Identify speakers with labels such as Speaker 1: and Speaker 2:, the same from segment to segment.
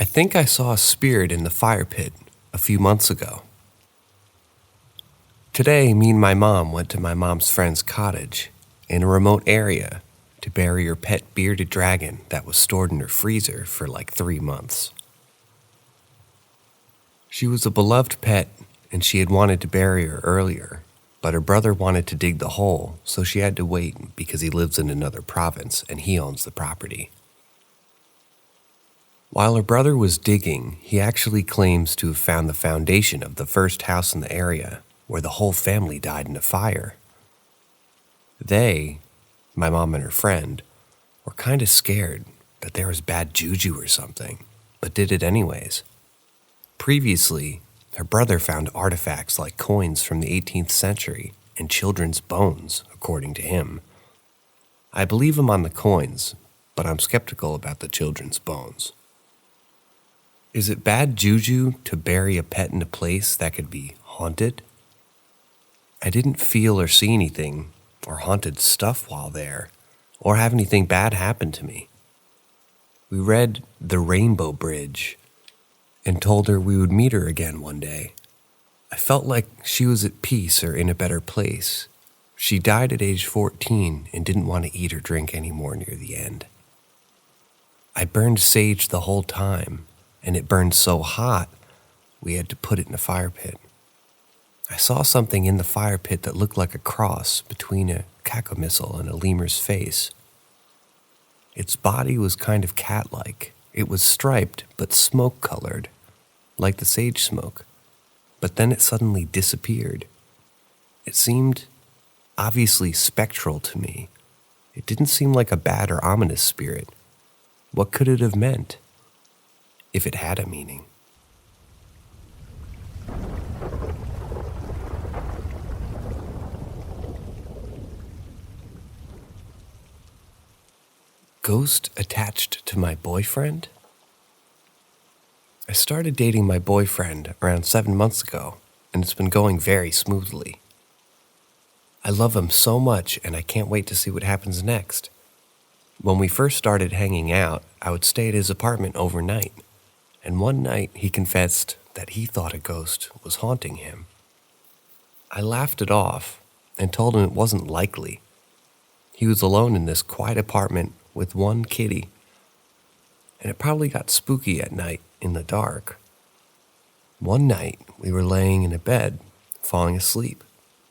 Speaker 1: I think I saw a spirit in the fire pit a few months ago. Today, me and my mom went to my mom's friend's cottage in a remote area to bury her pet bearded dragon that was stored in her freezer for like 3 months. She was a beloved pet and she had wanted to bury her earlier, but her brother wanted to dig the hole, so she had to wait because he lives in another province and he owns the property. While her brother was digging, he actually claims to have found the foundation of the first house in the area where the whole family died in a fire. They, my mom and her friend, were kind of scared that there was bad juju or something, but did it anyways. Previously, her brother found artifacts like coins from the 18th century and children's bones, according to him. I believe him on the coins, but I'm skeptical about the children's bones. Is it bad juju to bury a pet in a place that could be haunted? I didn't feel or see anything or haunted stuff while there, or have anything bad happen to me. We read The Rainbow Bridge and told her we would meet her again one day. I felt like she was at peace or in a better place. She died at age 14 and didn't want to eat or drink anymore near the end. I burned sage the whole time, and it burned so hot, we had to put it in a fire pit. I saw something in the fire pit that looked like a cross between a cacomissile and a lemur's face. Its body was kind of cat-like. It was striped, but smoke-colored, like the sage smoke. But then it suddenly disappeared. It seemed obviously spectral to me. It didn't seem like a bad or ominous spirit. What could it have meant? If it had a meaning. Ghost attached to my boyfriend? I started dating my boyfriend around 7 months ago, and it's been going very smoothly. I love him so much, and I can't wait to see what happens next. When we first started hanging out, I would stay at his apartment overnight. And one night he confessed that he thought a ghost was haunting him. I laughed it off and told him it wasn't likely. He was alone in this quiet apartment with one kitty, and it probably got spooky at night in the dark. One night we were laying in a bed, falling asleep,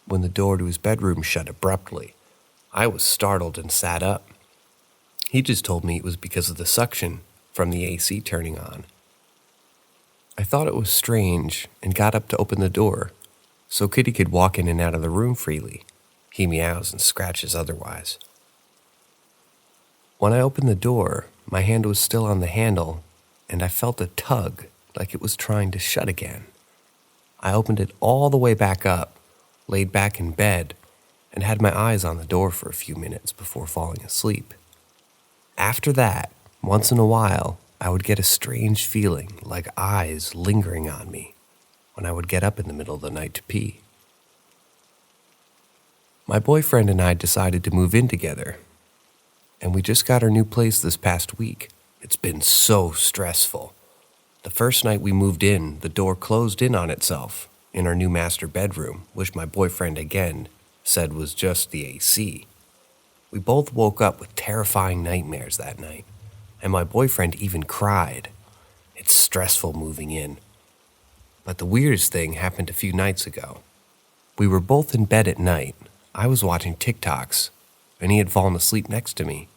Speaker 1: when the door to his bedroom shut abruptly. I was startled and sat up. He just told me it was because of the suction from the AC turning on. I thought it was strange and got up to open the door so Kitty could walk in and out of the room freely. He meows and scratches otherwise. When I opened the door, my hand was still on the handle and I felt a tug like it was trying to shut again. I opened it all the way back up, laid back in bed, and had my eyes on the door for a few minutes before falling asleep. After that, once in a while, I would get a strange feeling like eyes lingering on me when I would get up in the middle of the night to pee. My boyfriend and I decided to move in together, and we just got our new place this past week. It's been so stressful. The first night we moved in, the door closed in on itself in our new master bedroom, which my boyfriend again said was just the AC. We both woke up with terrifying nightmares that night. And my boyfriend even cried. It's stressful moving in. But the weirdest thing happened a few nights ago. We were both in bed at night. I was watching TikToks, and he had fallen asleep next to me.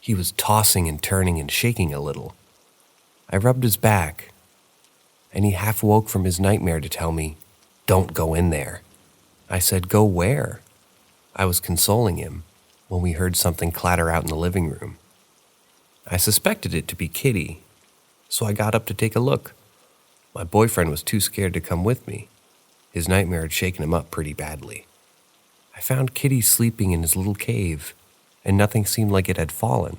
Speaker 1: He was tossing and turning and shaking a little. I rubbed his back, and he half woke from his nightmare to tell me, "Don't go in there." I said, "Go where?" I was consoling him when we heard something clatter out in the living room. I suspected it to be Kitty, so I got up to take a look. My boyfriend was too scared to come with me. His nightmare had shaken him up pretty badly. I found Kitty sleeping in his little cave, and nothing seemed like it had fallen.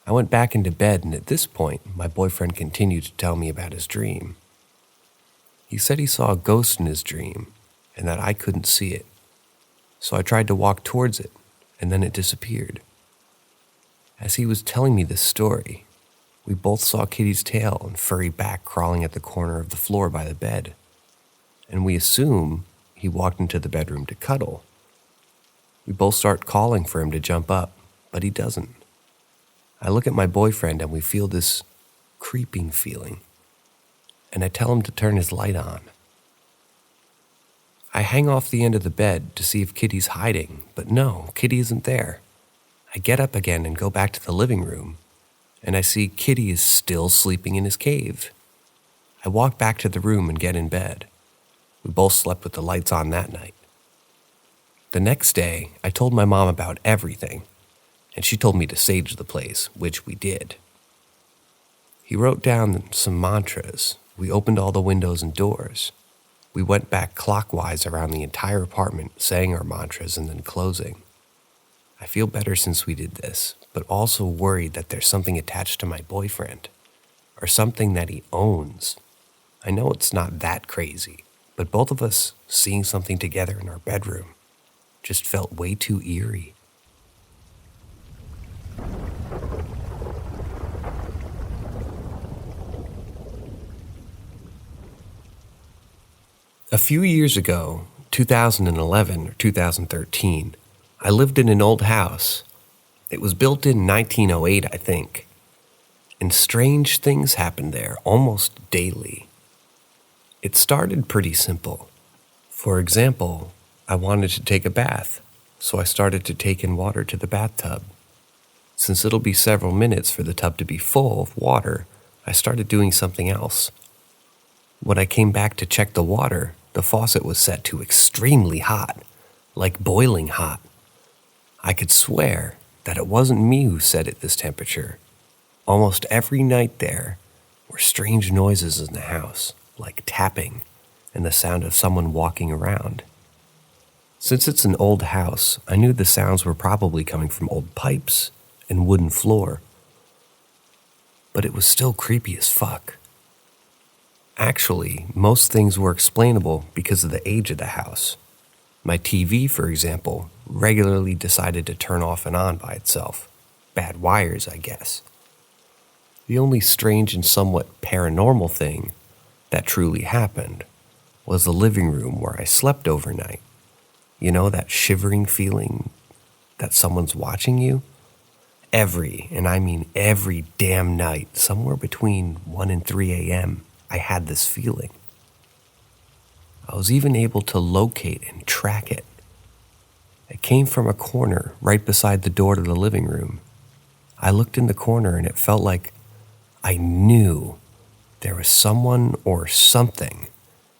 Speaker 1: I went back into bed, and at this point, my boyfriend continued to tell me about his dream. He said he saw a ghost in his dream, and that I couldn't see it. So I tried to walk towards it, and then it disappeared. As he was telling me this story, We both saw Kitty's tail and furry back crawling at the corner of the floor by the bed, and we assume he walked into the bedroom to cuddle. We both start calling for him to jump up, but he doesn't. I look at my boyfriend and we feel this creeping feeling, and I tell him to turn his light on. I hang off the end of the bed to see if Kitty's hiding, but no, Kitty isn't there. I get up again and go back to the living room, and I see Kitty is still sleeping in his cave. I walk back to the room and get in bed. We both slept with the lights on that night. The next day, I told my mom about everything, and she told me to sage the place, which we did. He wrote down some mantras. We opened all the windows and doors. We went back clockwise around the entire apartment, saying our mantras and then closing. I feel better since we did this, but also worried that there's something attached to my boyfriend, or something that he owns. I know it's not that crazy, but both of us seeing something together in our bedroom just felt way too eerie. A few years ago, 2011 or 2013, I lived in an old house. It was built in 1908, I think. And strange things happened there almost daily. It started pretty simple. For example, I wanted to take a bath, so I started to take in water to the bathtub. Since it'll be several minutes for the tub to be full of water, I started doing something else. When I came back to check the water, the faucet was set to extremely hot, like boiling hot. I could swear that it wasn't me who set it this temperature. Almost every night there were strange noises in the house, like tapping and the sound of someone walking around. Since it's an old house, I knew the sounds were probably coming from old pipes and wooden floor. But it was still creepy as fuck. Actually, most things were explainable because of the age of the house. My TV, for example, regularly decided to turn off and on by itself. Bad wires, I guess. The only strange and somewhat paranormal thing that truly happened was the living room where I slept overnight. You know, that shivering feeling that someone's watching you? Every, and I mean every damn night, somewhere between 1 and 3 a.m., I had this feeling. I was even able to locate and track it. It came from a corner right beside the door to the living room. I looked in the corner and it felt like I knew there was someone or something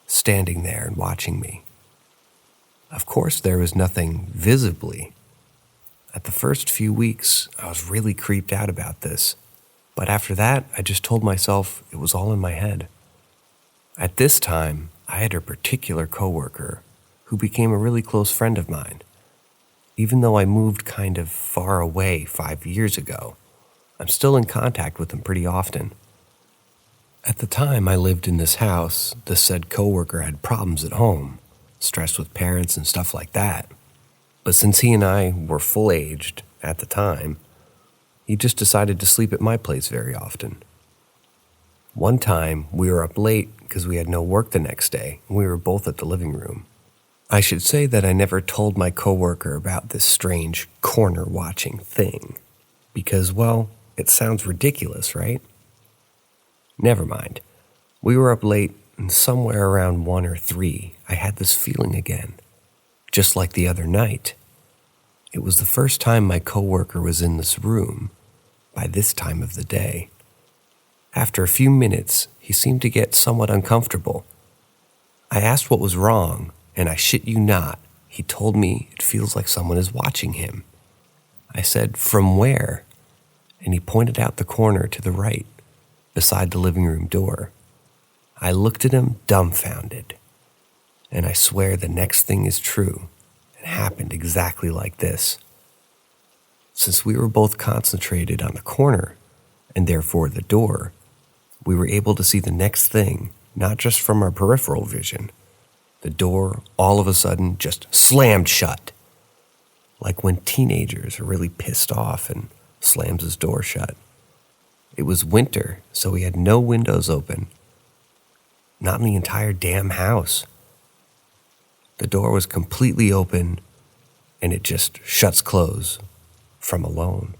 Speaker 1: standing there and watching me. Of course, there was nothing visibly. At the first few weeks, I was really creeped out about this, but after that, I just told myself it was all in my head. At this time, I had a particular coworker who became a really close friend of mine. Even though I moved kind of far away 5 years ago, I'm still in contact with him pretty often. At the time I lived in this house, the said coworker had problems at home, stressed with parents and stuff like that. But since he and I were full-aged at the time, he just decided to sleep at my place very often. One time, we were up late because we had no work the next day, and we were both at the living room. I should say that I never told my coworker about this strange corner-watching thing, because, well, it sounds ridiculous, right? Never mind. We were up late, and somewhere around 1 or 3, I had this feeling again, just like the other night. It was the first time my coworker was in this room by this time of the day. After a few minutes, he seemed to get somewhat uncomfortable. I asked what was wrong, and I shit you not, he told me it feels like someone is watching him. I said, "From where?" And he pointed out the corner to the right, beside the living room door. I looked at him dumbfounded, and I swear the next thing is true. It happened exactly like this. Since we were both concentrated on the corner, and therefore the door, we were able to see the next thing, not just from our peripheral vision. The door, all of a sudden, just slammed shut. Like when teenagers are really pissed off and slams his door shut. It was winter, so we had no windows open. Not in the entire damn house. The door was completely open, and it just shuts close from alone.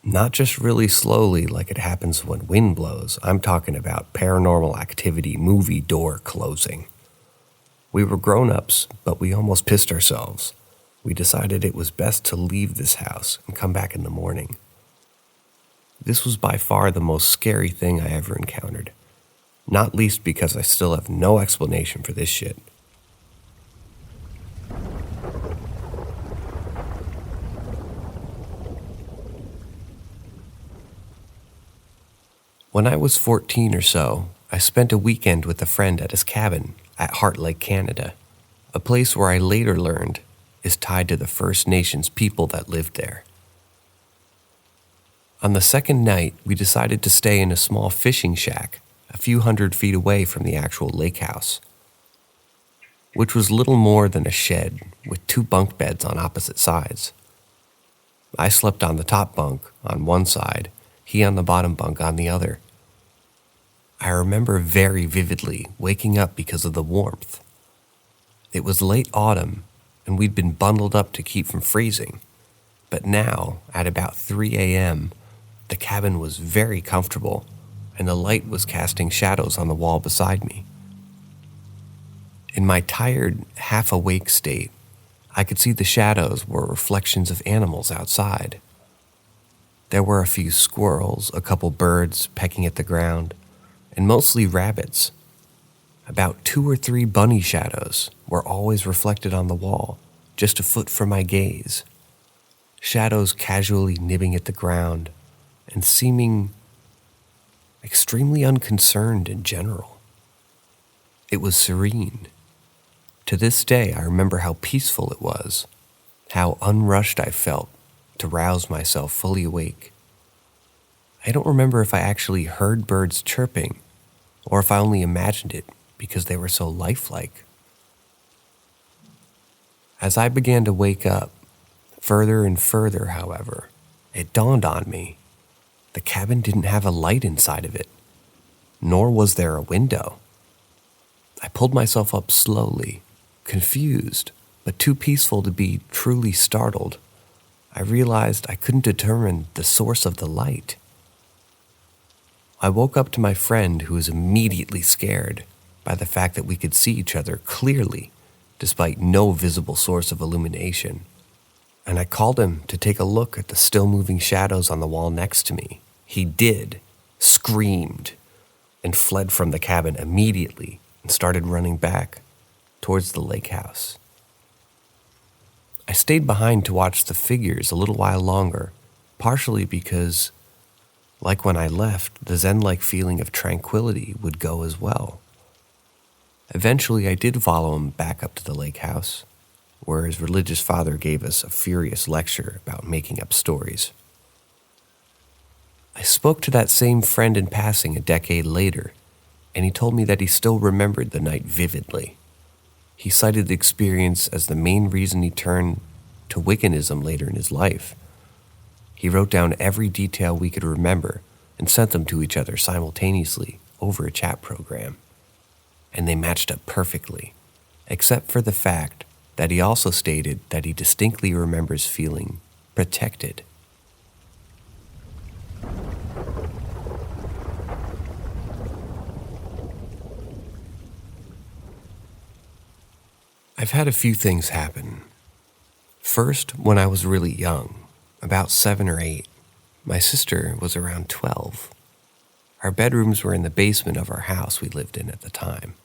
Speaker 1: Not just really slowly like it happens when wind blows. I'm talking about Paranormal Activity movie door closing. We were grown-ups, but we almost pissed ourselves. We decided it was best to leave this house and come back in the morning. This was by far the most scary thing I ever encountered. Not least because I still have no explanation for this shit. When I was 14 or so, I spent a weekend with a friend at his cabin at Heart Lake, Canada, a place where I later learned is tied to the First Nations people that lived there. On the second night, we decided to stay in a small fishing shack a few hundred feet away from the actual lake house, which was little more than a shed with 2 bunk beds on opposite sides. I slept on the top bunk on one side, he on the bottom bunk on the other. I remember very vividly waking up because of the warmth. It was late autumn, and we'd been bundled up to keep from freezing. But now, at about 3 a.m., the cabin was very comfortable, and the light was casting shadows on the wall beside me. In my tired, half-awake state, I could see the shadows were reflections of animals outside. There were a few squirrels, a couple birds pecking at the ground, and mostly rabbits. About 2 or 3 bunny shadows were always reflected on the wall, just a foot from my gaze. Shadows casually nibbing at the ground and seeming extremely unconcerned in general. It was serene. To this day, I remember how peaceful it was, how unrushed I felt to rouse myself fully awake. I don't remember if I actually heard birds chirping or if I only imagined it because they were so lifelike. As I began to wake up, further and further, however, it dawned on me. The cabin didn't have a light inside of it, nor was there a window. I pulled myself up slowly, confused, but too peaceful to be truly startled. I realized I couldn't determine the source of the light. I woke up to my friend, who was immediately scared by the fact that we could see each other clearly, despite no visible source of illumination. And I called him to take a look at the still-moving shadows on the wall next to me. He did, screamed, and fled from the cabin immediately and started running back towards the lake house. I stayed behind to watch the figures a little while longer, partially because, like when I left, the zen-like feeling of tranquility would go as well. Eventually, I did follow him back up to the lake house, where his religious father gave us a furious lecture about making up stories. I spoke to that same friend in passing a decade later, and he told me that he still remembered the night vividly. He cited the experience as the main reason he turned to Wiccanism later in his life. He wrote down every detail we could remember and sent them to each other simultaneously over a chat program. And they matched up perfectly, except for the fact that he also stated that he distinctly remembers feeling protected. I've had a few things happen. First, when I was really young, about 7 or 8, my sister was around 12. Our bedrooms were in the basement of our house we lived in at the time.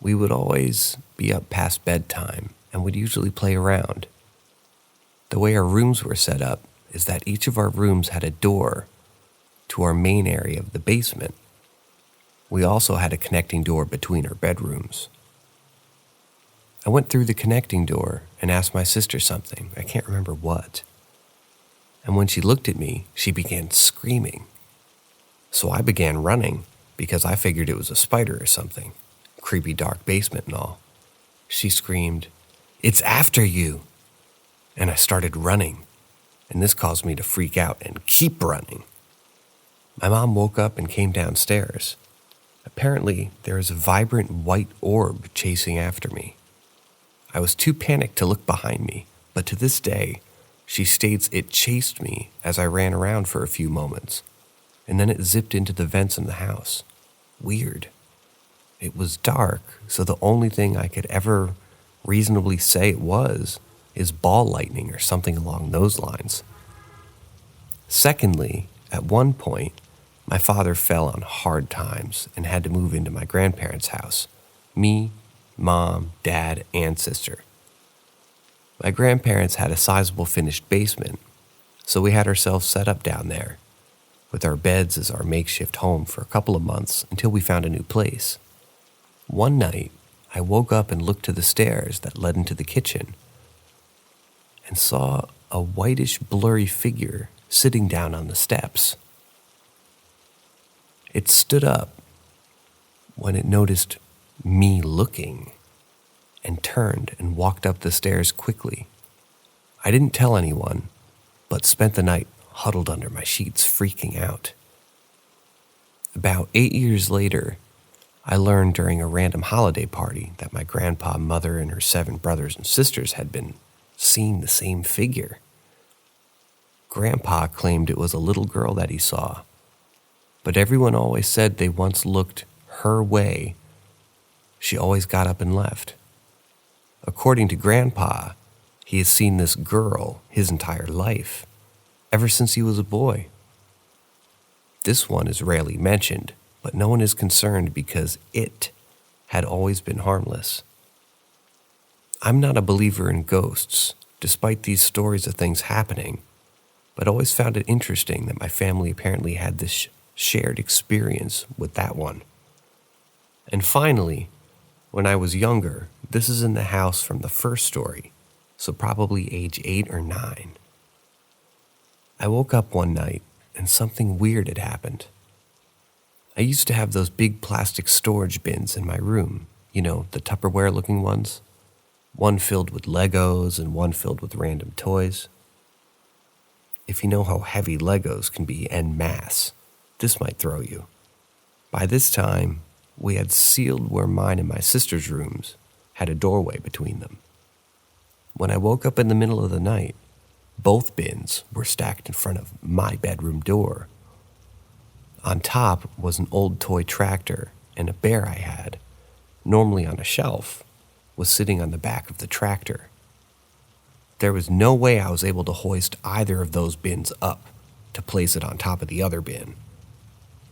Speaker 1: We would always be up past bedtime and would usually play around. The way our rooms were set up is that each of our rooms had a door to our main area of the basement. We also had a connecting door between our bedrooms. I went through the connecting door and asked my sister something. I can't remember what. And when she looked at me, she began screaming. So I began running because I figured it was a spider or something. Creepy dark basement and all. She screamed, "It's after you!" And I started running. and this caused me to freak out and keep running. My mom woke up and came downstairs. Apparently, there was a vibrant white orb chasing after me. I was too panicked to look behind me, but to this day, she states it chased me as I ran around for a few moments, and then it zipped into the vents in the house. Weird. It was dark, so the only thing I could ever reasonably say it was is ball lightning or something along those lines. Secondly, at one point, my father fell on hard times and had to move into my grandparents' house. Me, mom, dad, and sister. My grandparents had a sizable finished basement, so we had ourselves set up down there, with our beds as our makeshift home for a couple of months until we found a new place. One night, I woke up and looked to the stairs that led into the kitchen and saw a whitish, blurry figure sitting down on the steps. It stood up when it noticed me looking and turned and walked up the stairs quickly. I didn't tell anyone, but spent the night huddled under my sheets, freaking out. About 8 years later, I learned during a random holiday party that my grandpa, mother, and her 7 brothers and sisters had been seeing the same figure. Grandpa claimed it was a little girl that he saw, but everyone always said they once looked her way. She always got up and left. According to Grandpa, he has seen this girl his entire life, ever since he was a boy. This one is rarely mentioned, but no one is concerned because it had always been harmless. I'm not a believer in ghosts, despite these stories of things happening, but always found it interesting that my family apparently had this shared experience with that one. And finally, when I was younger, this is in the house from the first story, so probably age 8 or 9. I woke up one night and something weird had happened. I used to have those big plastic storage bins in my room, the Tupperware-looking ones. One filled with Legos and one filled with random toys. If you know how heavy Legos can be en masse, this might throw you. By this time, we had sealed where mine and my sister's rooms had a doorway between them. When I woke up in the middle of the night, both bins were stacked in front of my bedroom door. On top was an old toy tractor, and a bear I had, normally on a shelf, was sitting on the back of the tractor. There was no way I was able to hoist either of those bins up to place it on top of the other bin.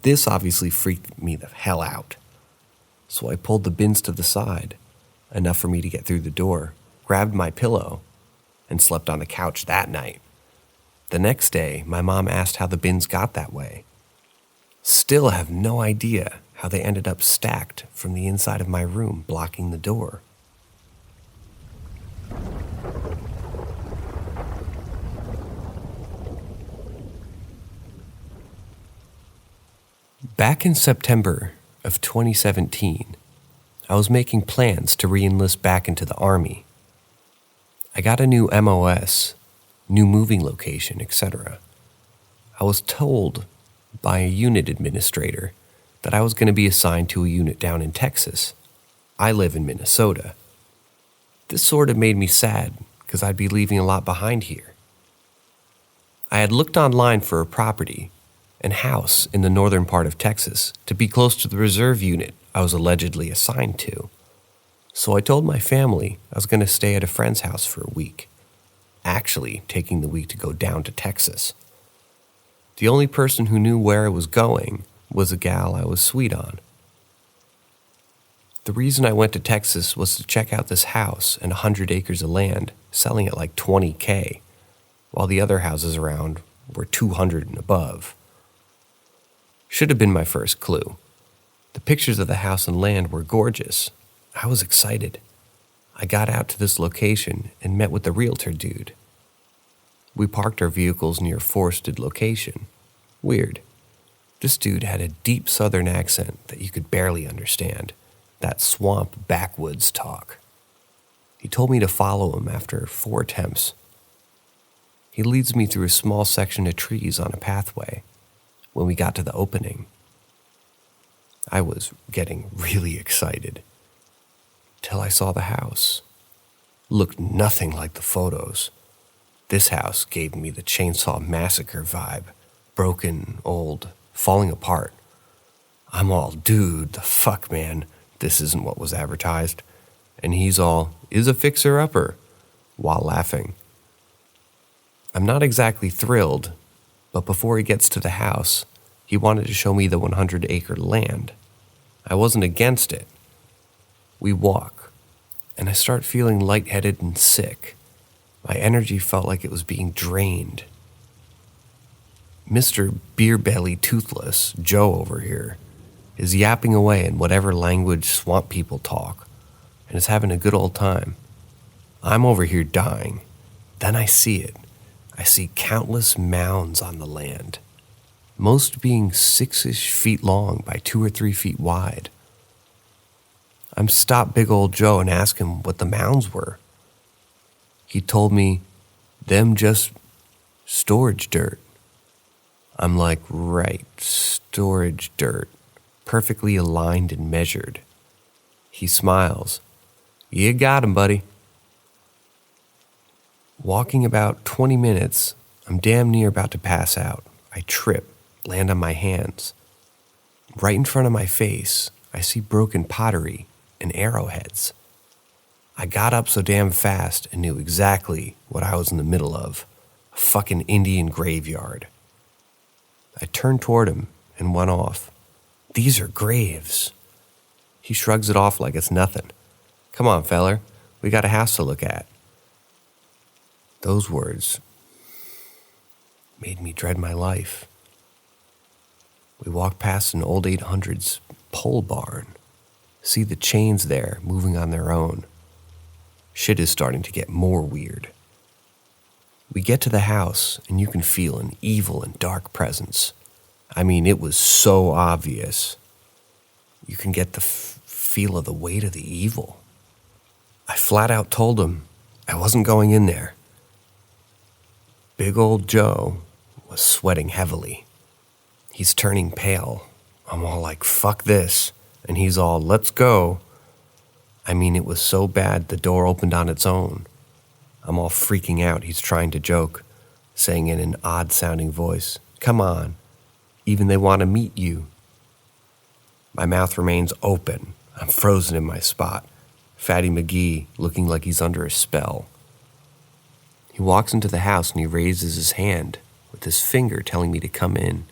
Speaker 1: This obviously freaked me the hell out. So I pulled the bins to the side, enough for me to get through the door, grabbed my pillow, and slept on the couch that night. The next day, my mom asked how the bins got that way. Still have no idea how they ended up stacked from the inside of my room, blocking the door. Back in September of 2017, I was making plans to re-enlist back into the Army. I got a new MOS, new moving location, etc. I was told by a unit administrator that I was going to be assigned to a unit down in Texas. I live in Minnesota. This sort of made me sad because I'd be leaving a lot behind here. I had looked online for a property and house in the northern part of Texas to be close to the reserve unit I was allegedly assigned to. So I told my family I was going to stay at a friend's house for a week, actually taking the week to go down to Texas. The only person who knew where I was going was a gal I was sweet on. The reason I went to Texas was to check out this house and 100 acres of land selling at like $20,000, while the other houses around were $200 and above. Should have been my first clue. The pictures of the house and land were gorgeous. I was excited. I got out to this location and met with the realtor dude. We parked our vehicles near a forested location. Weird. This dude had a deep southern accent that you could barely understand. That swamp backwoods talk. He told me to follow him after 4 attempts. He leads me through a small section of trees on a pathway. When we got to the opening, I was getting really excited till I saw the house. Looked nothing like the photos. This house gave me the Chainsaw Massacre vibe. Broken, old, falling apart. I'm all, dude, the fuck, man. This isn't what was advertised. And he's all, is a fixer-upper, while laughing. I'm not exactly thrilled, but before he gets to the house, he wanted to show me the 100-acre land. I wasn't against it. We walk, and I start feeling lightheaded and sick. My energy felt like it was being drained. Mr. Beer-Belly Toothless, Joe over here, is yapping away in whatever language swamp people talk, and is having a good old time. I'm over here dying. Then I see it. I see countless mounds on the land, most being 6-ish feet long by 2 or 3 feet wide. I'm stopped big old Joe and asked him what the mounds were. He told me, them just storage dirt. I'm like, right, storage dirt, perfectly aligned and measured. He smiles. You got him, buddy. Walking about 20 minutes, I'm damn near about to pass out. I trip, land on my hands. Right in front of my face, I see broken pottery and arrowheads. I got up so damn fast and knew exactly what I was in the middle of. A fucking Indian graveyard. I turned toward him and went off. These are graves. He shrugs it off like it's nothing. Come on, feller. We got a house to look at. Those words made me dread my life. We walk past an old 800s pole barn. See the chains there moving on their own. Shit is starting to get more weird. We get to the house, and you can feel an evil and dark presence. I mean, it was so obvious. You can get the feel of the weight of the evil. I flat out told him I wasn't going in there. Big old Joe was sweating heavily. He's turning pale. I'm all like, fuck this. And he's all, let's go. I mean, it was so bad the door opened on its own. I'm all freaking out. He's trying to joke, saying in an odd-sounding voice, come on, even they want to meet you. My mouth remains open. I'm frozen in my spot. Fatty McGee looking like he's under a spell. He walks into the house and he raises his hand with his finger telling me to come in.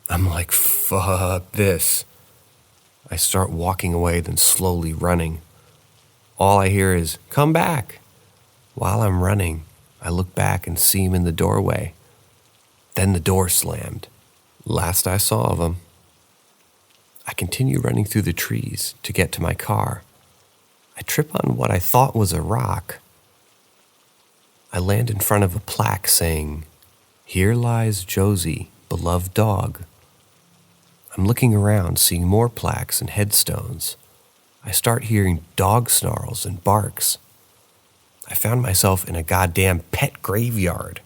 Speaker 1: I'm like, fuck this. I start walking away, then slowly running. All I hear is, come back. While I'm running, I look back and see him in the doorway. Then the door slammed. Last I saw of him. I continue running through the trees to get to my car. I trip on what I thought was a rock. I land in front of a plaque saying, here lies Josie, beloved dog. I'm looking around, seeing more plaques and headstones. I start hearing dog snarls and barks. I found myself in a goddamn pet graveyard.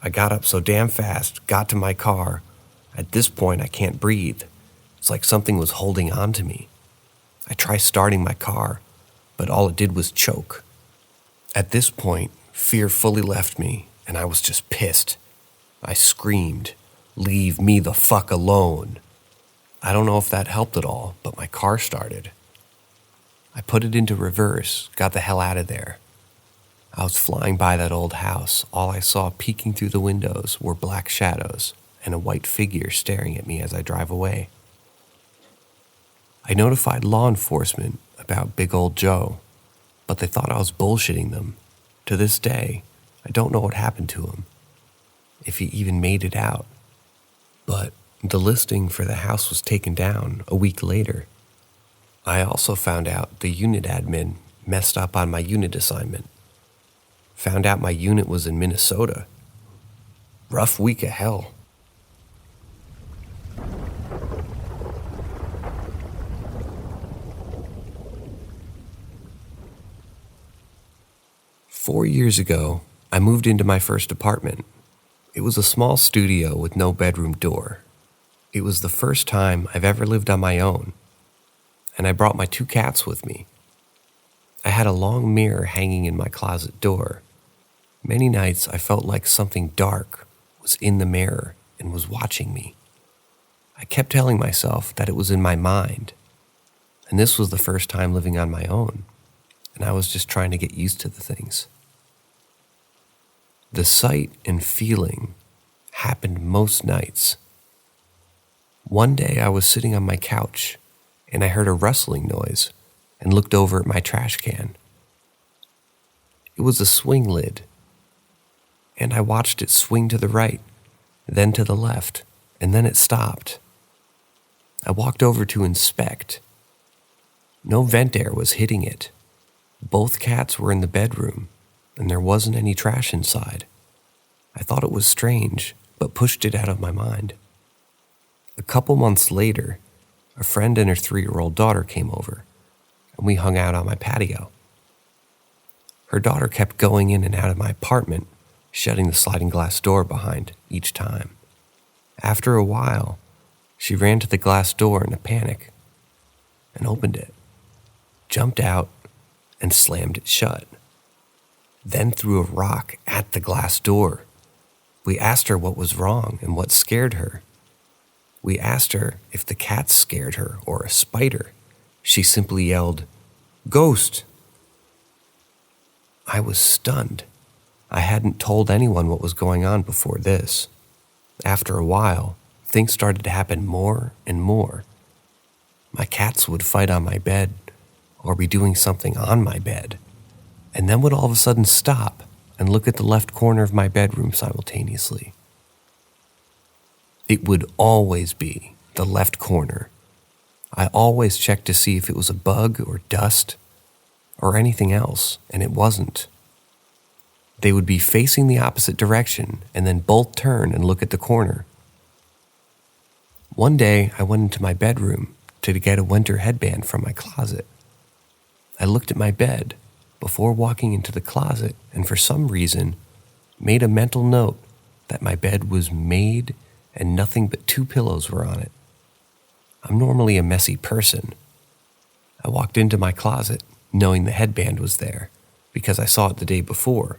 Speaker 1: I got up so damn fast, got to my car. At this point, I can't breathe. It's like something was holding on to me. I try starting my car, but all it did was choke. At this point, fear fully left me, and I was just pissed. I screamed, leave me the fuck alone. I don't know if that helped at all, but my car started. I put it into reverse, got the hell out of there. I was flying by that old house. All I saw peeking through the windows were black shadows and a white figure staring at me as I drive away. I notified law enforcement about big old Joe, but they thought I was bullshitting them. To this day, I don't know what happened to him, if he even made it out. But the listing for the house was taken down a week later. I also found out the unit admin messed up on my unit assignment. Found out my unit was in Minnesota. Rough week of hell. "4 years ago, I moved into my first apartment. It was a small studio with no bedroom door. It was the first time I've ever lived on my own, and I brought my 2 cats with me. I had a long mirror hanging in my closet door. Many nights I felt like something dark was in the mirror and was watching me. I kept telling myself that it was in my mind, and this was the first time living on my own, and I was just trying to get used to the things. The sight and feeling happened most nights. One day I was sitting on my couch, and I heard a rustling noise and looked over at my trash can. It was a swing lid, and I watched it swing to the right, then to the left, and then it stopped. I walked over to inspect. No vent air was hitting it. Both cats were in the bedroom, and there wasn't any trash inside. I thought it was strange, but pushed it out of my mind. A couple months later, a friend and her 3-year-old daughter came over, and we hung out on my patio. Her daughter kept going in and out of my apartment, shutting the sliding glass door behind each time. After a while, she ran to the glass door in a panic and opened it, jumped out, and slammed it shut. Then threw a rock at the glass door. We asked her what was wrong and what scared her. We asked her if the cats scared her or a spider. She simply yelled, "Ghost!" I was stunned. I hadn't told anyone what was going on before this. After a while, things started to happen more and more. My cats would fight on my bed or be doing something on my bed, and then would all of a sudden stop and look at the left corner of my bedroom simultaneously. It would always be the left corner. I always checked to see if it was a bug or dust or anything else, and it wasn't. They would be facing the opposite direction and then both turn and look at the corner. One day, I went into my bedroom to get a winter headband from my closet. I looked at my bed before walking into the closet and for some reason made a mental note that my bed was made and nothing but 2 pillows were on it. I'm normally a messy person. I walked into my closet knowing the headband was there because I saw it the day before.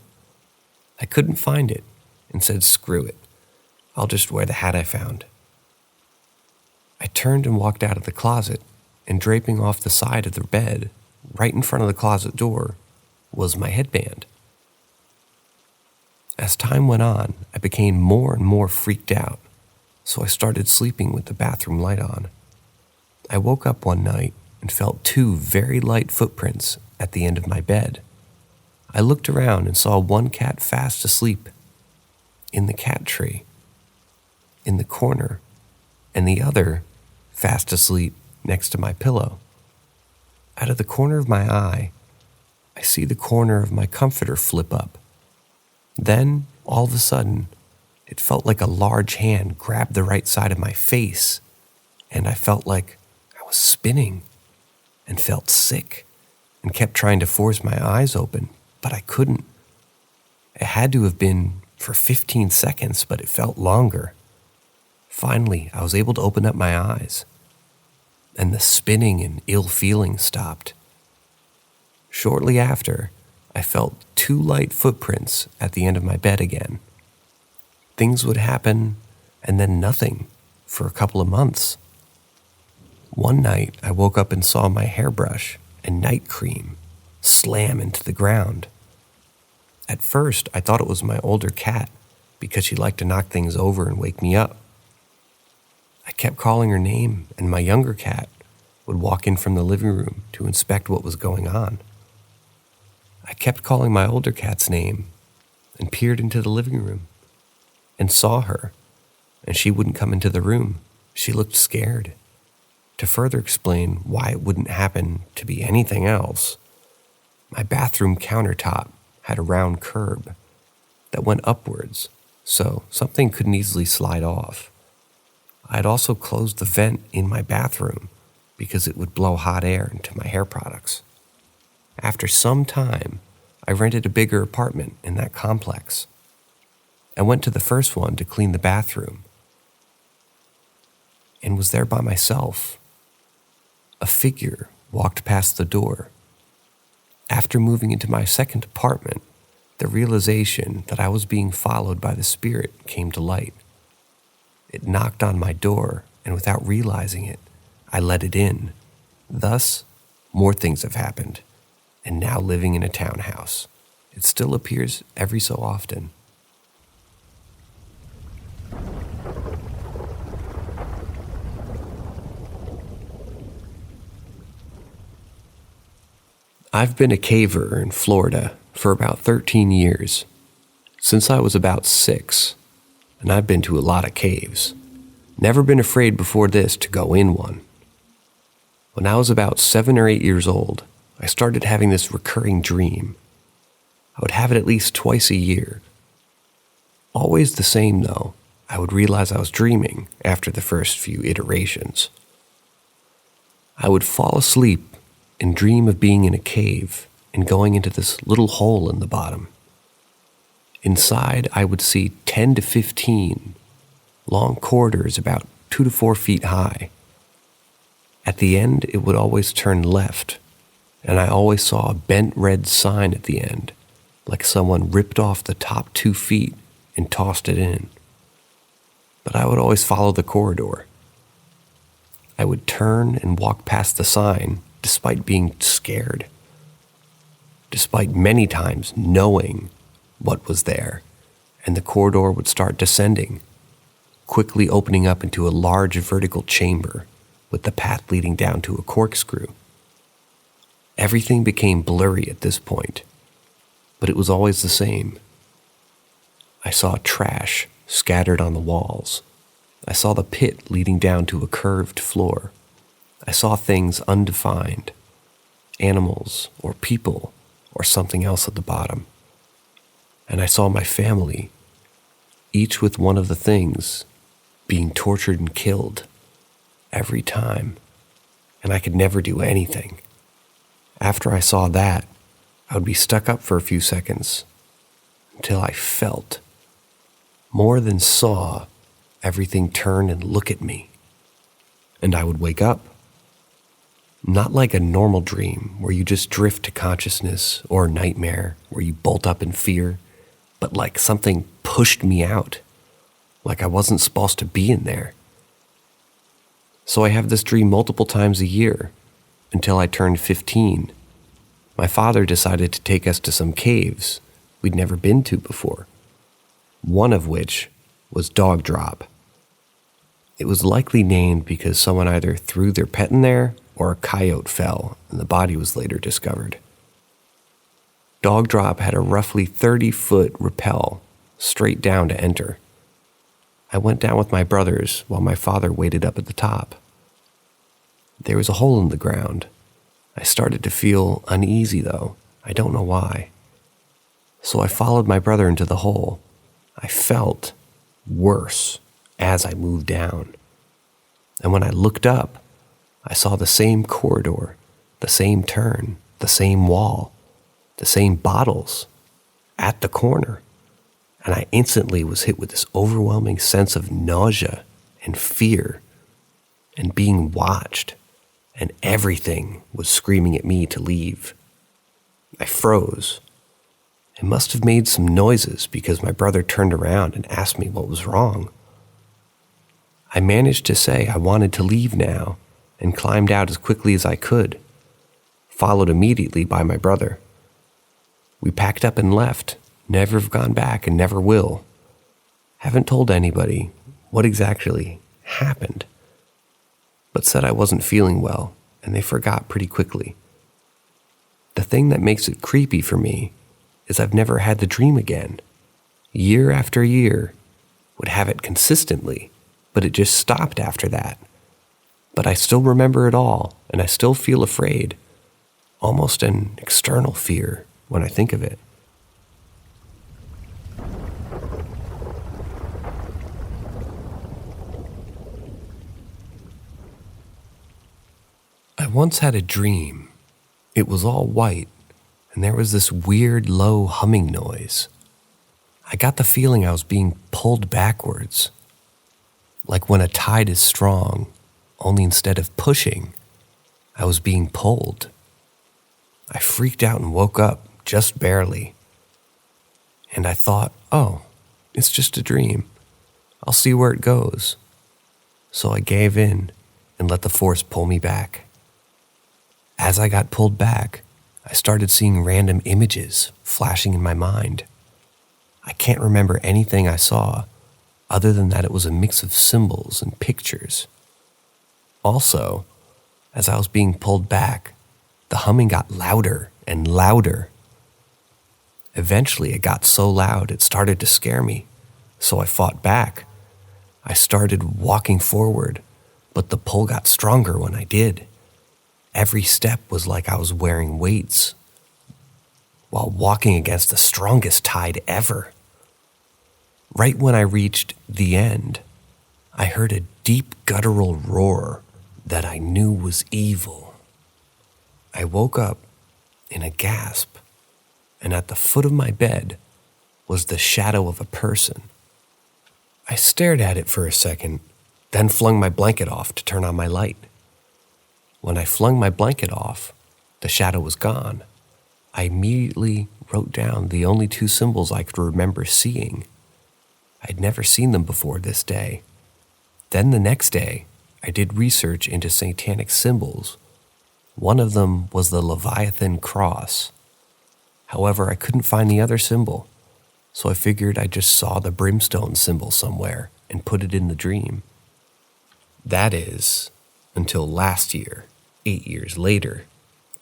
Speaker 1: I couldn't find it and said, "Screw it. I'll just wear the hat I found." I turned and walked out of the closet, and draping off the side of the bed, right in front of the closet door, was my headband. As time went on, I became more and more freaked out, so I started sleeping with the bathroom light on. I woke up one night and felt 2 very light footprints at the end of my bed. I looked around and saw one cat fast asleep in the cat tree, in the corner, and the other fast asleep next to my pillow. Out of the corner of my eye, I see the corner of my comforter flip up. Then, all of a sudden, it felt like a large hand grabbed the right side of my face, and I felt like I was spinning and felt sick and kept trying to force my eyes open, but I couldn't. It had to have been for 15 seconds, but it felt longer. Finally, I was able to open up my eyes, and the spinning and ill feeling stopped. Shortly after, I felt 2 light footprints at the end of my bed again. Things would happen, and then nothing for a couple of months. One night, I woke up and saw my hairbrush and night cream slam into the ground. At first, I thought it was my older cat because she liked to knock things over and wake me up. I kept calling her name, and my younger cat would walk in from the living room to inspect what was going on. I kept calling my older cat's name and peered into the living room and saw her, and she wouldn't come into the room. She looked scared. To further explain why it wouldn't happen to be anything else, my bathroom countertop had a round curb that went upwards, so something couldn't easily slide off. I'd also closed the vent in my bathroom because it would blow hot air into my hair products. After some time, I rented a bigger apartment in that complex. I went to the first one to clean the bathroom and was there by myself. A figure walked past the door. After moving into my second apartment, the realization that I was being followed by the spirit came to light. It knocked on my door, and without realizing it, I let it in. Thus, more things have happened, and now living in a townhouse, it still appears every so often. I've been a caver in Florida for about 13 years, since I was about 6, and I've been to a lot of caves. Never been afraid before this to go in one. When I was about 7 or 8 years old, I started having this recurring dream. I would have it at least twice a year. Always the same though, I would realize I was dreaming after the first few iterations. I would fall asleep and dream of being in a cave and going into this little hole in the bottom. Inside, I would see 10 to 15 long corridors about 2 to 4 feet high. At the end, it would always turn left, and I always saw a bent red sign at the end, like someone ripped off the top 2 feet and tossed it in. But I would always follow the corridor. I would turn and walk past the sign despite being scared, despite many times knowing what was there, and the corridor would start descending, quickly opening up into a large vertical chamber with the path leading down to a corkscrew. Everything became blurry at this point, but it was always the same. I saw trash scattered on the walls. I saw the pit leading down to a curved floor. I saw things undefined, animals or people or something else at the bottom. And I saw my family, each with one of the things, being tortured and killed every time, and I could never do anything. After I saw that, I would be stuck up for a few seconds until I felt, more than saw, everything turn and look at me, and I would wake up. Not like a normal dream where you just drift to consciousness or a nightmare where you bolt up in fear, but like something pushed me out, like I wasn't supposed to be in there. So I have this dream multiple times a year until I turned 15. My father decided to take us to some caves we'd never been to before, one of which was Dog Drop. It was likely named because someone either threw their pet in there or a coyote fell and the body was later discovered. Dog Drop had a roughly 30-foot rappel straight down to enter. I went down with my brothers while my father waited up at the top. There was a hole in the ground. I started to feel uneasy though. I don't know why. So I followed my brother into the hole. I felt worse as I moved down. And when I looked up, I saw the same corridor, the same turn, the same wall, the same bottles at the corner. And I instantly was hit with this overwhelming sense of nausea and fear and being watched, and everything was screaming at me to leave. I froze. I must have made some noises because my brother turned around and asked me what was wrong. I managed to say I wanted to leave now and climbed out as quickly as I could, followed immediately by my brother. We packed up and left, never have gone back and never will. Haven't told anybody what exactly happened, but said I wasn't feeling well and they forgot pretty quickly. The thing that makes it creepy for me is I've never had the dream again. Year after year, would have it consistently, but it just stopped after that. But I still remember it all, and I still feel afraid, almost an external fear when I think of it. I once had a dream. It was all white, and there was this weird low humming noise. I got the feeling I was being pulled backwards, like when a tide is strong, only instead of pushing, I was being pulled. I freaked out and woke up, just barely. And I thought, oh, it's just a dream. I'll see where it goes. So I gave in and let the force pull me back. As I got pulled back, I started seeing random images flashing in my mind. I can't remember anything I saw, other than that it was a mix of symbols and pictures. Also, as I was being pulled back, the humming got louder and louder. Eventually, it got so loud it started to scare me, so I fought back. I started walking forward, but the pull got stronger when I did. Every step was like I was wearing weights, while walking against the strongest tide ever. Right when I reached the end, I heard a deep guttural roar that I knew was evil. I woke up in a gasp, and at the foot of my bed was the shadow of a person. I stared at it for a second, then flung my blanket off to turn on my light. When I flung my blanket off, the shadow was gone. I immediately wrote down the only two symbols I could remember seeing. I'd never seen them before this day. Then the next day, I did research into satanic symbols. One of them was the Leviathan cross. However, I couldn't find the other symbol, so I figured I just saw the brimstone symbol somewhere and put it in the dream. That is, until last year, 8 years later,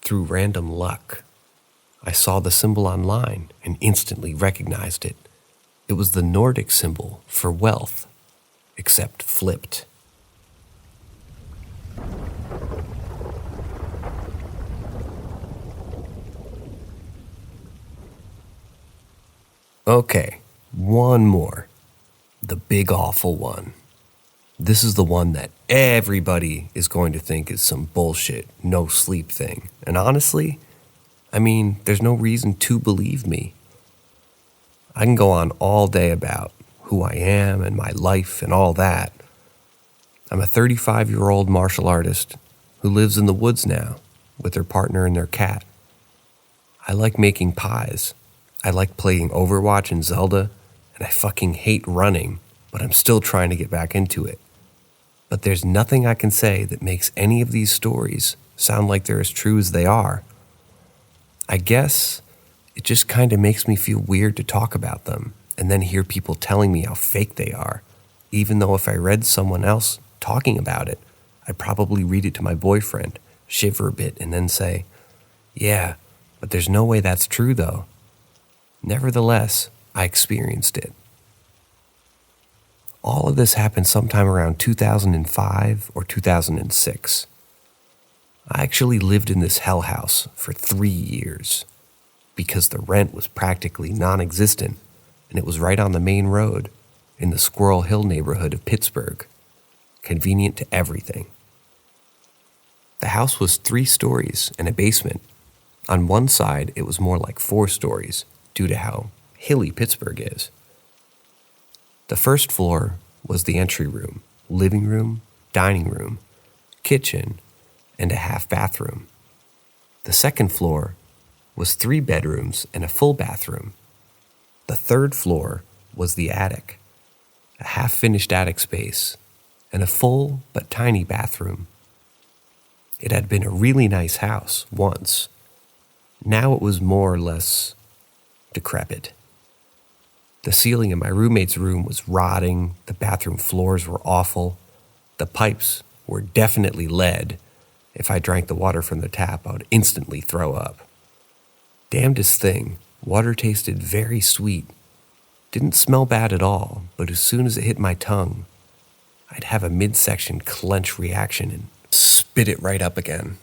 Speaker 1: through random luck, I saw the symbol online and instantly recognized it. It was the Nordic symbol for wealth, except flipped. Okay, one more. The big awful one. This is the one that everybody is going to think is some bullshit, no sleep thing. And honestly, there's no reason to believe me. I can go on all day about who I am and my life and all that. I'm a 35-year-old martial artist who lives in the woods now with her partner and their cat. I like making pies. I like playing Overwatch and Zelda, and I fucking hate running, but I'm still trying to get back into it. But there's nothing I can say that makes any of these stories sound like they're as true as they are. I guess it just kind of makes me feel weird to talk about them and then hear people telling me how fake they are, even though if I read someone else talking about it, I'd probably read it to my boyfriend, shiver a bit, and then say, yeah, but there's no way that's true though. Nevertheless, I experienced it. All of this happened sometime around 2005 or 2006. I actually lived in this hell house for 3 years because the rent was practically non-existent and it was right on the main road in the Squirrel Hill neighborhood of Pittsburgh, convenient to everything. The house was 3 stories and a basement. On one side, it was more like 4 stories due to how hilly Pittsburgh is. The first floor was the entry room, living room, dining room, kitchen, and a half bathroom. The second floor was 3 bedrooms and a full bathroom. The third floor was the attic, a half-finished attic space, and a full but tiny bathroom. It had been a really nice house once. Now it was more or less decrepit. The ceiling in my roommate's room was rotting, the bathroom floors were awful, the pipes were definitely lead. If I drank the water from the tap, I would instantly throw up. Damnedest thing, water tasted very sweet. Didn't smell bad at all, but as soon as it hit my tongue, I'd have a midsection clench reaction and spit it right up again.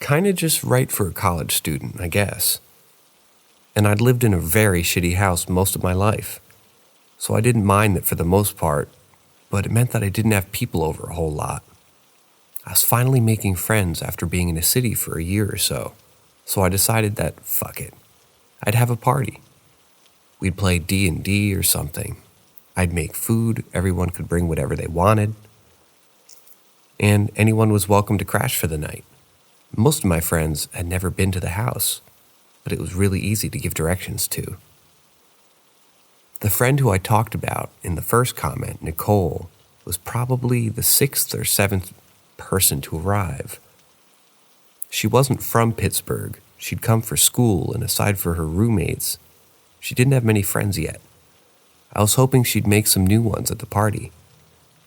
Speaker 1: Kinda just right for a college student, I guess. And I'd lived in a very shitty house most of my life, so I didn't mind that for the most part, but it meant that I didn't have people over a whole lot. I was finally making friends after being in a city for a year or so So I decided that, fuck it, I'd have a party. We'd play D&D or something. I'd make food, everyone could bring whatever they wanted, and anyone was welcome to crash for the night. Most of my friends had never been to the house, but it was really easy to give directions to. The friend who I talked about in the first comment, Nicole, was probably the 6th or 7th person to arrive. She wasn't from Pittsburgh. She'd come for school, and aside for her roommates, she didn't have many friends yet. I was hoping she'd make some new ones at the party,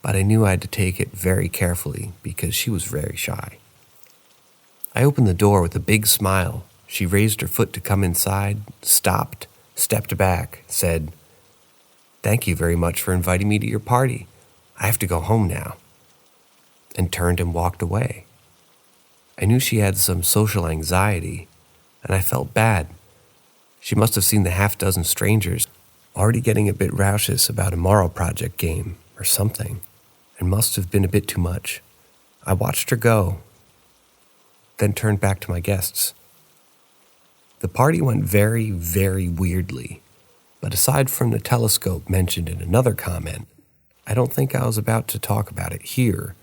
Speaker 1: but I knew I had to take it very carefully because she was very shy. I opened the door with a big smile. She raised her foot to come inside, stopped, stepped back, said, "Thank you very much for inviting me to your party. I have to go home now," and turned and walked away. I knew she had some social anxiety, and I felt bad. She must have seen the half-dozen strangers already getting a bit raucous about a Morrow Project game or something, and must have been a bit too much. I watched her go, then turned back to my guests. The party went very, very weirdly, but aside from the telescope mentioned in another comment, I don't think I was about to talk about it here,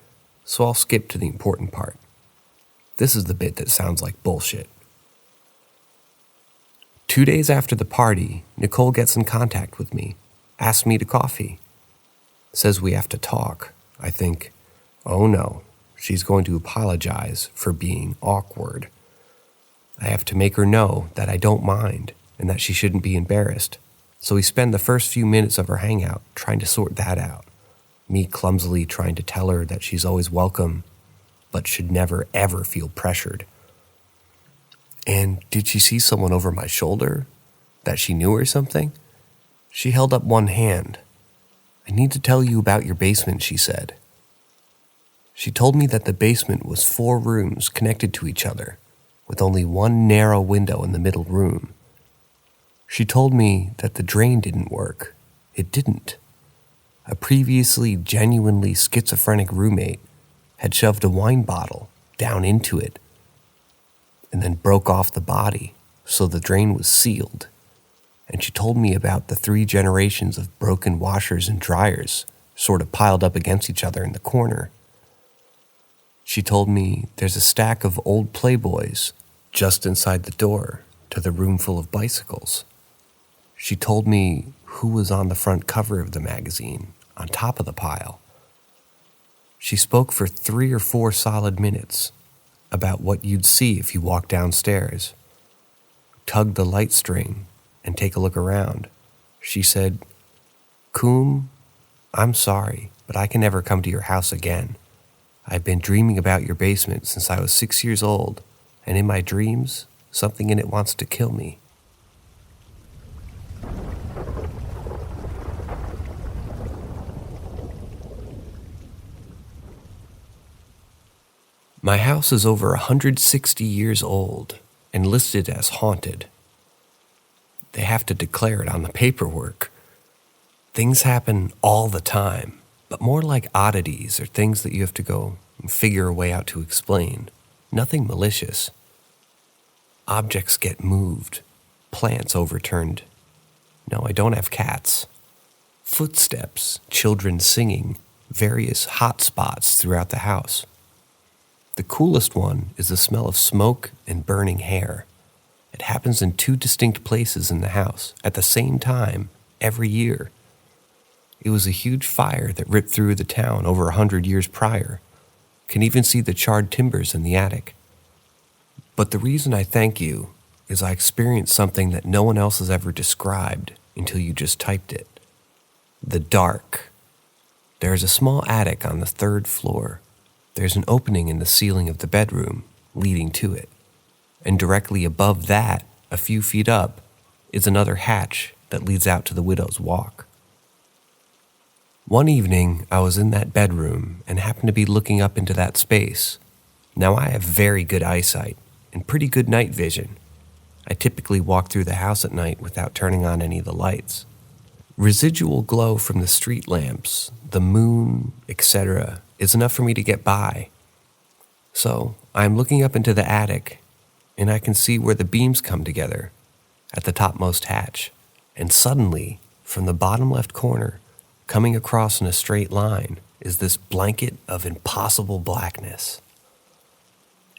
Speaker 1: so I'll skip to the important part. This is the bit that sounds like bullshit. 2 days after the party, Nicole gets in contact with me, asks me to coffee, says we have to talk. I think, oh no, she's going to apologize for being awkward. I have to make her know that I don't mind and that she shouldn't be embarrassed. So we spend the first few minutes of our hangout trying to sort that out. Me clumsily trying to tell her that she's always welcome, but should never ever feel pressured. And did she see someone over my shoulder? That she knew or something? She held up one hand. "I need to tell you about your basement," she said. She told me that the basement was 4 rooms connected to each other, with only one narrow window in the middle room. She told me that the drain didn't work. It didn't. A previously genuinely schizophrenic roommate had shoved a wine bottle down into it and then broke off the body, so the drain was sealed. And she told me about the 3 generations of broken washers and dryers sort of piled up against each other in the corner. She told me there's a stack of old Playboys just inside the door to the room full of bicycles. She told me who was on the front cover of the magazine, on top of the pile. She spoke for 3 or 4 solid minutes about what you'd see if you walked downstairs. Tug the light string and take a look around. She said, "Coom, I'm sorry, but I can never come to your house again. I've been dreaming about your basement since I was 6 years old, and in my dreams, something in it wants to kill me." My house is over 160 years old and listed as haunted. They have to declare it on the paperwork. Things happen all the time, but more like oddities or things that you have to go and figure a way out to explain. Nothing malicious. Objects get moved, plants overturned. No, I don't have cats. Footsteps, children singing, various hot spots throughout the house. The coolest one is the smell of smoke and burning hair. It happens in 2 distinct places in the house at the same time every year. It was a huge fire that ripped through the town over 100 years prior. Can even see the charred timbers in the attic. But the reason I thank you is I experienced something that no one else has ever described until you just typed it. The dark. There is a small attic on the 3rd floor. There's an opening in the ceiling of the bedroom leading to it. And directly above that, a few feet up, is another hatch that leads out to the widow's walk. One evening, I was in that bedroom and happened to be looking up into that space. Now I have very good eyesight and pretty good night vision. I typically walk through the house at night without turning on any of the lights. Residual glow from the street lamps, the moon, etc., is enough for me to get by. So I'm looking up into the attic, and I can see where the beams come together at the topmost hatch. And suddenly, from the bottom left corner, coming across in a straight line, is this blanket of impossible blackness.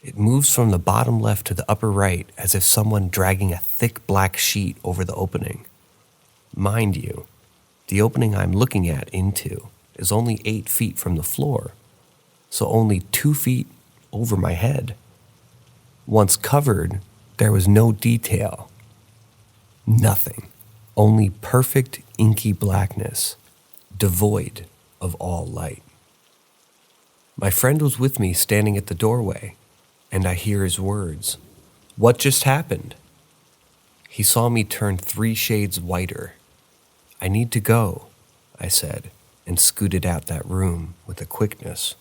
Speaker 1: It moves from the bottom left to the upper right as if someone dragging a thick black sheet over the opening. Mind you, the opening I'm looking at into is only 8 feet from the floor, so only 2 feet over my head. Once covered, there was no detail. Nothing. Only perfect inky blackness, devoid of all light. My friend was with me standing at the doorway, and I hear his words. "What just happened?" He saw me turn 3 shades whiter. "I need to go," I said, and scooted out that room with a quickness.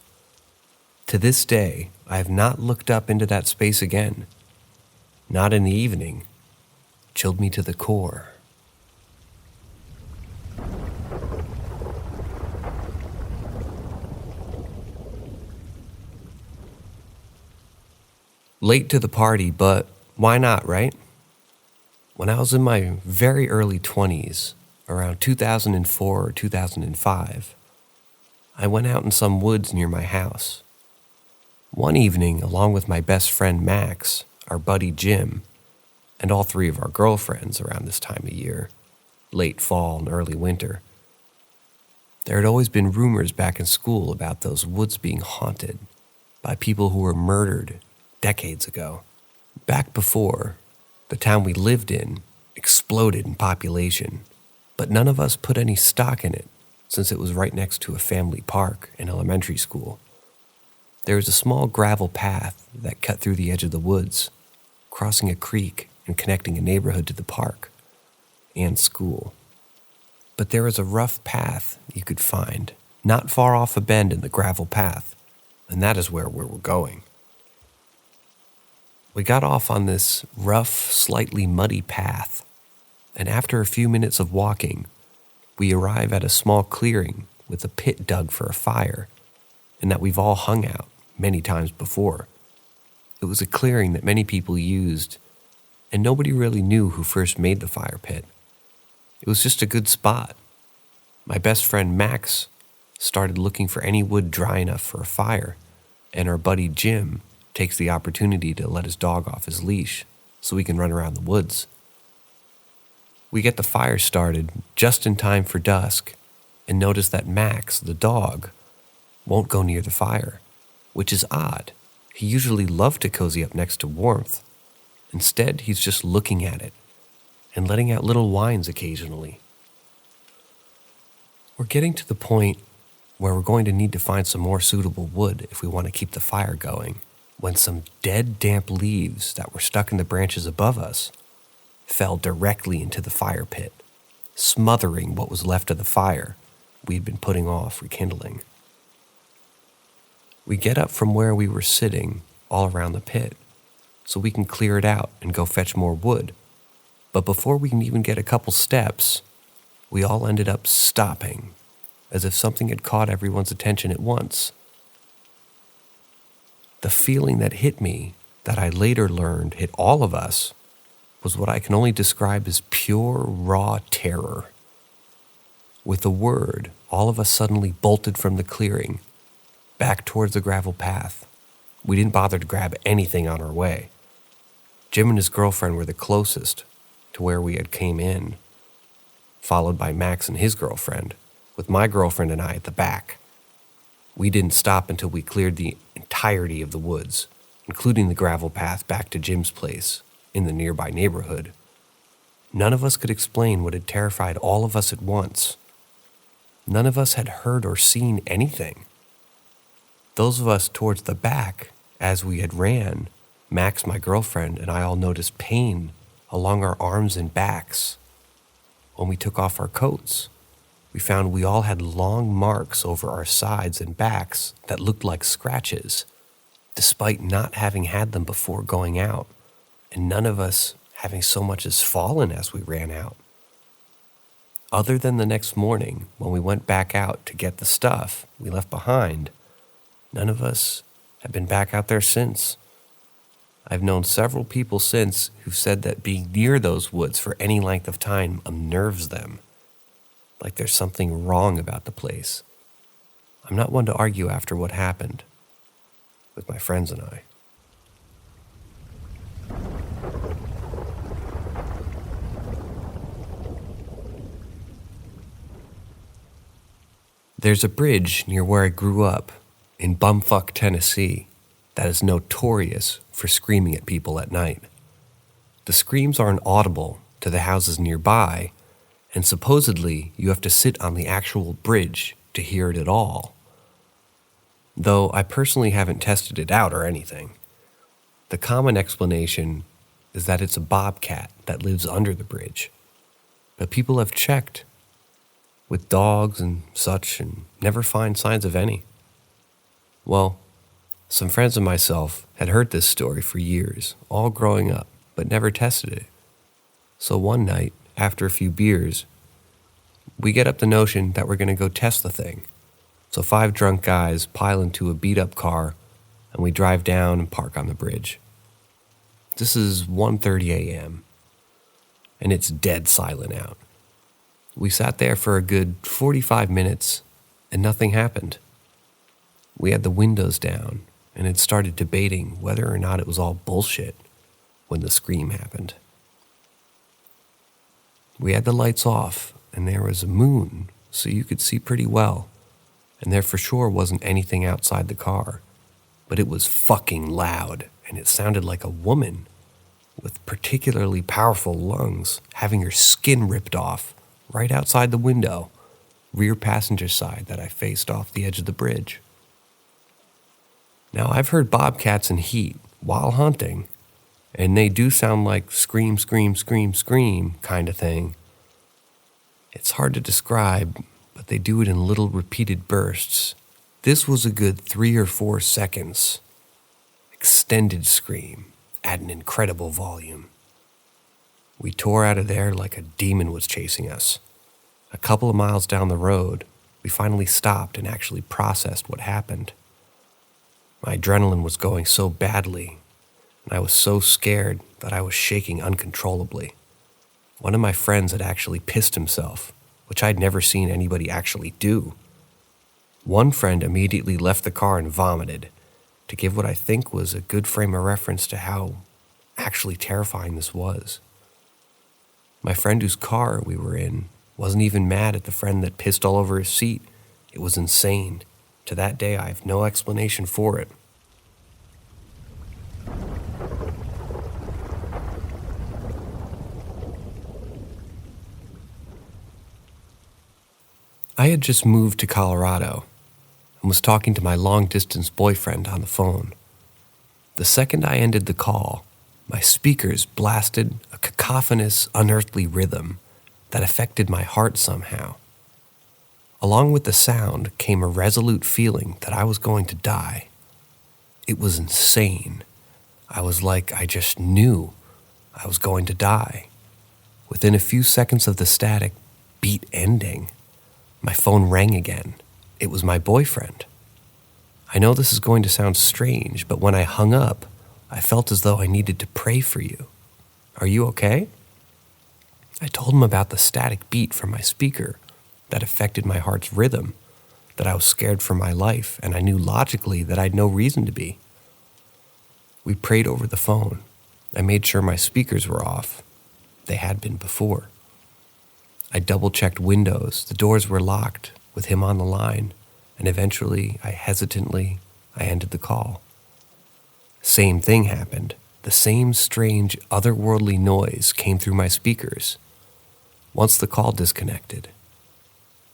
Speaker 1: To this day, I have not looked up into that space again. Not in the evening. Chilled me to the core. Late to the party, but why not, right? When I was in my very early 20s, around 2004 or 2005, I went out in some woods near my house. One evening, along with my best friend Max, our buddy Jim, and all 3 of our girlfriends around this time of year, late fall and early winter, there had always been rumors back in school about those woods being haunted by people who were murdered decades ago. Back before, the town we lived in exploded in population, but none of us put any stock in it since it was right next to a family park and elementary school. There was a small gravel path that cut through the edge of the woods, crossing a creek and connecting a neighborhood to the park and school. But there was a rough path you could find, not far off a bend in the gravel path, and that is where we were going. We got off on this rough, slightly muddy path, and after a few minutes of walking, we arrive at a small clearing with a pit dug for a fire, and that we've all hung out many times before. It was a clearing that many people used, and nobody really knew who first made the fire pit. It was just a good spot. My best friend Max started looking for any wood dry enough for a fire, and our buddy Jim takes the opportunity to let his dog off his leash so we can run around the woods. We get the fire started just in time for dusk and notice that Max, the dog, won't go near the fire, which is odd. He usually loved to cozy up next to warmth. Instead, he's just looking at it and letting out little whines occasionally. We're getting to the point where we're going to need to find some more suitable wood if we want to keep the fire going, when some dead, damp leaves that were stuck in the branches above us fell directly into the fire pit, smothering what was left of the fire we'd been putting off rekindling. We get up from where we were sitting all around the pit so we can clear it out and go fetch more wood. But before we can even get a couple steps, we all ended up stopping, as if something had caught everyone's attention at once. The feeling that hit me, that I later learned hit all of us, was what I can only describe as pure, raw terror. With a word, all of us suddenly bolted from the clearing, back towards the gravel path. We didn't bother to grab anything on our way. Jim and his girlfriend were the closest to where we had came in, followed by Max and his girlfriend, with my girlfriend and I at the back. We didn't stop until we cleared the entirety of the woods, including the gravel path back to Jim's place in the nearby neighborhood. None of us could explain what had terrified all of us at once. None of us had heard or seen anything. Those of us towards the back, as we had ran, Max, my girlfriend, and I all noticed pain along our arms and backs. When we took off our coats, we found we all had long marks over our sides and backs that looked like scratches, despite not having had them before going out, and none of us having so much as fallen as we ran out. Other than the next morning, when we went back out to get the stuff we left behind, none of us have been back out there since. I've known several people since who've said that being near those woods for any length of time unnerves them, like there's something wrong about the place. I'm not one to argue after what happened with my friends and I. There's a bridge near where I grew up in bumfuck Tennessee that is notorious for screaming at people at night. The screams aren't audible to the houses nearby, and supposedly you have to sit on the actual bridge to hear it at all. Though I personally haven't tested it out or anything. The common explanation is that it's a bobcat that lives under the bridge. But people have checked with dogs and such and never find signs of any. Well, some friends of myself had heard this story for years, all growing up, but never tested it. So one night, after a few beers, we get up the notion that we're going to go test the thing. So 5 drunk guys pile into a beat-up car, and we drive down and park on the bridge. This is 1:30 a.m., and it's dead silent out. We sat there for a good 45 minutes, and nothing happened. We had the windows down, and had started debating whether or not it was all bullshit when the scream happened. We had the lights off, and there was a moon, so you could see pretty well, and there for sure wasn't anything outside the car, but it was fucking loud, and it sounded like a woman with particularly powerful lungs having her skin ripped off right outside the window, rear passenger side that I faced off the edge of the bridge. Now, I've heard bobcats in heat while hunting, and they do sound like scream, scream, scream, scream kind of thing. It's hard to describe, but they do it in little repeated bursts. This was a good 3 or 4 seconds. Extended scream at an incredible volume. We tore out of there like a demon was chasing us. A couple of miles down the road, we finally stopped and actually processed what happened. My adrenaline was going so badly, and I was so scared that I was shaking uncontrollably. One of my friends had actually pissed himself, which I'd never seen anybody actually do. One friend immediately left the car and vomited, to give what I think was a good frame of reference to how actually terrifying this was. My friend whose car we were in wasn't even mad at the friend that pissed all over his seat. It was insane. To that day, I have no explanation for it. I had just moved to Colorado and was talking to my long-distance boyfriend on the phone. The second I ended the call, my speakers blasted a cacophonous, unearthly rhythm that affected my heart somehow. Along with the sound came a resolute feeling that I was going to die. It was insane. I was like I just knew I was going to die. Within a few seconds of the static beat ending, my phone rang again. It was my boyfriend. I know this is going to sound strange, but when I hung up, I felt as though I needed to pray for you. Are you okay? I told him about the static beat from my speaker that affected my heart's rhythm, that I was scared for my life, and I knew logically that I'd no reason to be. We prayed over the phone. I made sure my speakers were off. They had been before. I double-checked windows. The doors were locked with him on the line, and eventually, I ended the call. Same thing happened. The same strange, otherworldly noise came through my speakers. Once the call disconnected,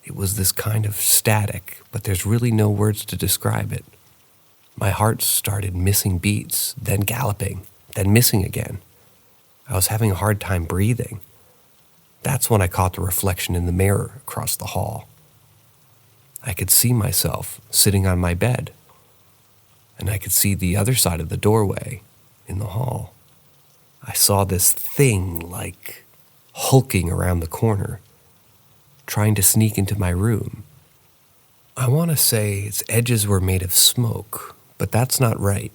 Speaker 1: it was this kind of static, but there's really no words to describe it. My heart started missing beats, then galloping, then missing again. I was having a hard time breathing. That's when I caught the reflection in the mirror across the hall. I could see myself sitting on my bed, and I could see the other side of the doorway in the hall. I saw this thing like hulking around the corner, trying to sneak into my room. I want to say its edges were made of smoke, but that's not right.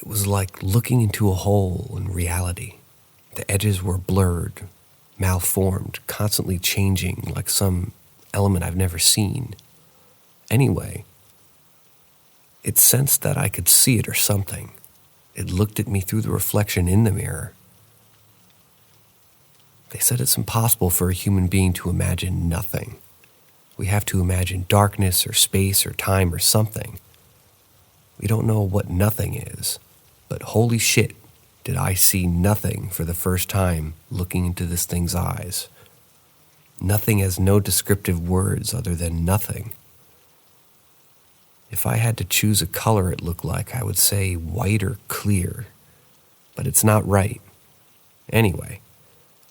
Speaker 1: It was like looking into a hole in reality. The edges were blurred, malformed, constantly changing like some element I've never seen. Anyway, it sensed that I could see it or something. It looked at me through the reflection in the mirror. They said it's impossible for a human being to imagine nothing. We have to imagine darkness or space or time or something. We don't know what nothing is, but holy shit, did I see nothing for the first time looking into this thing's eyes. Nothing has no descriptive words other than nothing. If I had to choose a color it looked like, I would say white or clear, but it's not right. Anyway,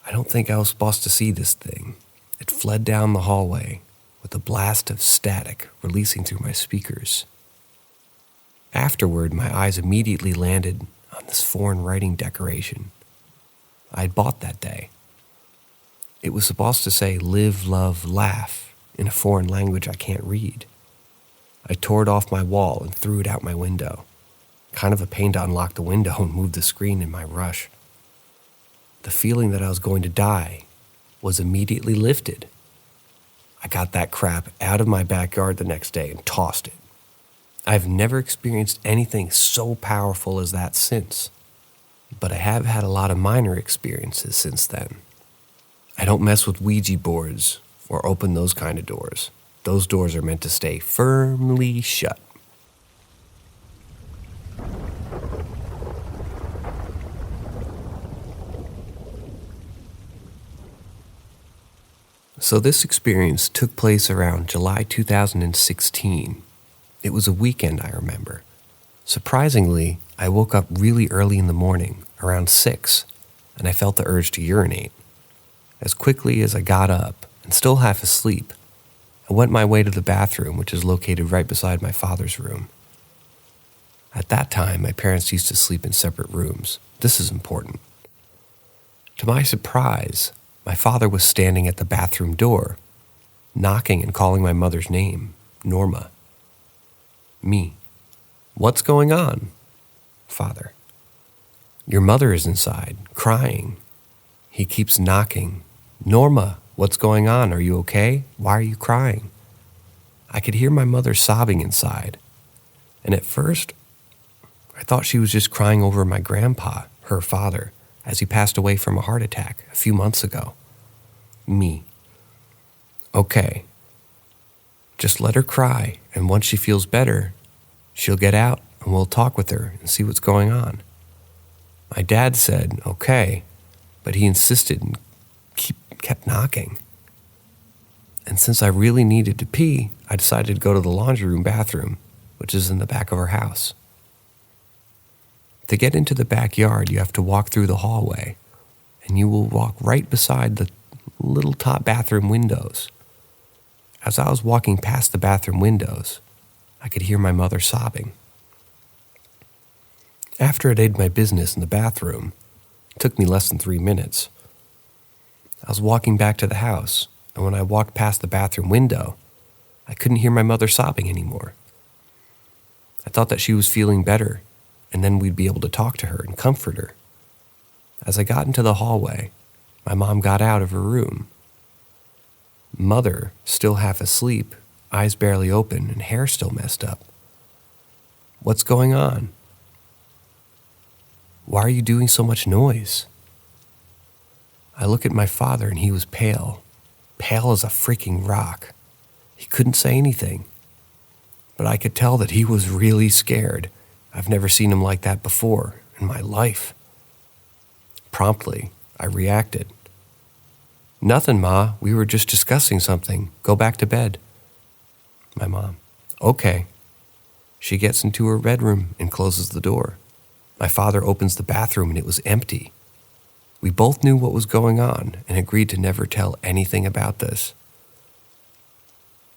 Speaker 1: I don't think I was supposed to see this thing. It fled down the hallway with a blast of static releasing through my speakers. Afterward, my eyes immediately landed on this foreign writing decoration I'd bought that day. It was supposed to say live, love, laugh in a foreign language I can't read. I tore it off my wall and threw it out my window. Kind of a pain to unlock the window and move the screen in my rush. The feeling that I was going to die was immediately lifted. I got that crap out of my backyard the next day and tossed it. I've never experienced anything so powerful as that since, but I have had a lot of minor experiences since then. I don't mess with Ouija boards or open those kind of doors. Those doors are meant to stay firmly shut. So this experience took place around July 2016. It was a weekend, I remember. Surprisingly, I woke up really early in the morning, around 6, and I felt the urge to urinate. As quickly as I got up, and still half asleep, I went my way to the bathroom, which is located right beside my father's room. At that time, my parents used to sleep in separate rooms. This is important. To my surprise, my father was standing at the bathroom door, knocking and calling my mother's name, Norma. Me. What's going on? Father. Your mother is inside, crying. He keeps knocking. Norma, what's going on? Are you okay? Why are you crying? I could hear my mother sobbing inside. And at first, I thought she was just crying over my grandpa, her father, as he passed away from a heart attack a few months ago. Me. Okay. Just let her cry, and once she feels better, she'll get out and we'll talk with her and see what's going on. My dad said, okay, but he insisted and kept knocking. And since I really needed to pee, I decided to go to the laundry room bathroom, which is in the back of our house. To get into the backyard, you have to walk through the hallway, and you will walk right beside the little top bathroom windows. As I was walking past the bathroom windows, I could hear my mother sobbing. After I did my business in the bathroom, it took me less than 3 minutes. I was walking back to the house, and when I walked past the bathroom window, I couldn't hear my mother sobbing anymore. I thought that she was feeling better, and then we'd be able to talk to her and comfort her. As I got into the hallway, my mom got out of her room. Mother, still half asleep, eyes barely open, and hair still messed up. What's going on? Why are you doing so much noise? I look at my father and he was pale as a freaking rock. He couldn't say anything, but I could tell that he was really scared. I've never seen him like that before in my life. Promptly, I reacted. Nothing, Ma. We were just discussing something. Go back to bed. My mom. Okay. She gets into her bedroom and closes the door. My father opens the bathroom and it was empty. We both knew what was going on and agreed to never tell anything about this.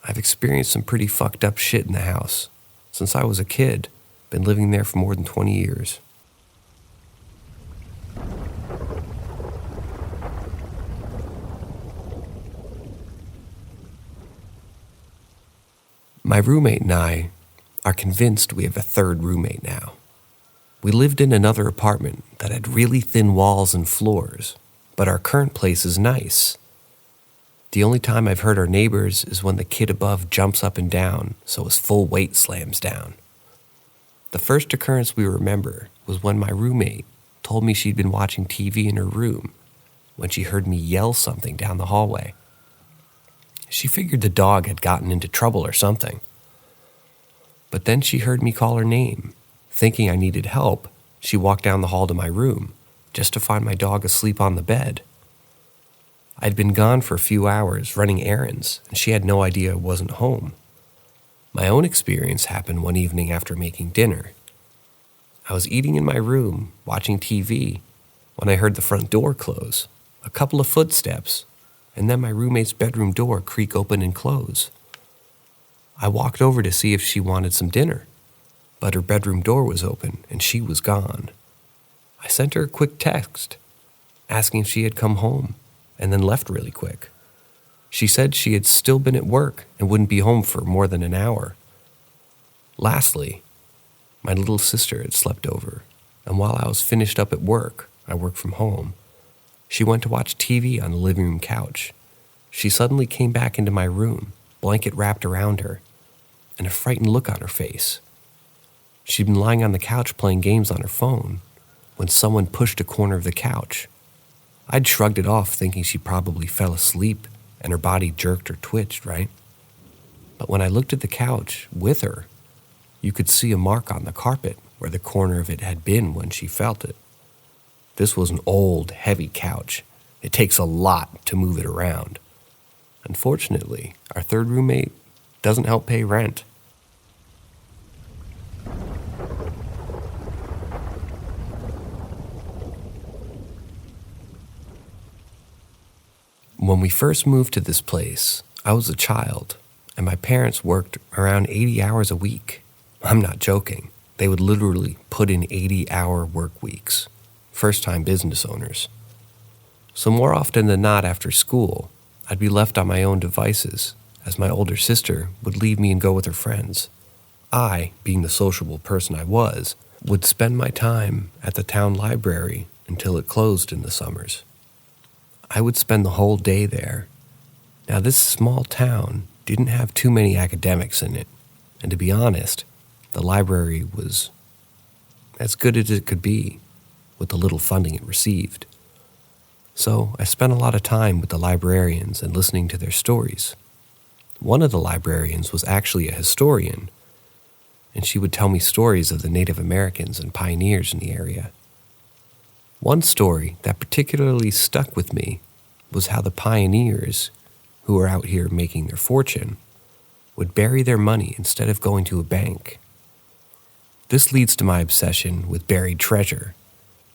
Speaker 1: I've experienced some pretty fucked up shit in the house since I was a kid. Been living there for more than 20 years. My roommate and I are convinced we have a third roommate now. We lived in another apartment that had really thin walls and floors, but our current place is nice. The only time I've heard our neighbors is when the kid above jumps up and down so his full weight slams down. The first occurrence we remember was when my roommate told me she'd been watching TV in her room when she heard me yell something down the hallway. She figured the dog had gotten into trouble or something. But then she heard me call her name. Thinking I needed help, she walked down the hall to my room, just to find my dog asleep on the bed. I'd been gone for a few hours running errands, and she had no idea I wasn't home. My own experience happened one evening after making dinner. I was eating in my room, watching TV, when I heard the front door close, a couple of footsteps, and then my roommate's bedroom door creak open and close. I walked over to see if she wanted some dinner, but her bedroom door was open and she was gone. I sent her a quick text, asking if she had come home, and then left really quick. She said she had still been at work and wouldn't be home for more than an hour. Lastly, my little sister had slept over, and while I was finished up at work, I work from home, she went to watch TV on the living room couch. She suddenly came back into my room, blanket wrapped around her, and a frightened look on her face. She'd been lying on the couch playing games on her phone when someone pushed a corner of the couch. I'd shrugged it off, thinking she probably fell asleep and her body jerked or twitched, right? But when I looked at the couch with her, you could see a mark on the carpet where the corner of it had been when she felt it. This was an old, heavy couch. It takes a lot to move it around. Unfortunately, our third roommate doesn't help pay rent. When we first moved to this place, I was a child, and my parents worked around 80 hours a week. I'm not joking. They would literally put in 80-hour work weeks. First-time business owners. So more often than not after school, I'd be left on my own devices, as my older sister would leave me and go with her friends. I, being the sociable person I was, would spend my time at the town library until it closed in the summers. I would spend the whole day there. Now, this small town didn't have too many academics in it, and to be honest, the library was as good as it could be with the little funding it received. So I spent a lot of time with the librarians and listening to their stories. One of the librarians was actually a historian, and she would tell me stories of the Native Americans and pioneers in the area. One story that particularly stuck with me was how the pioneers, who were out here making their fortune, would bury their money instead of going to a bank. This leads to my obsession with buried treasure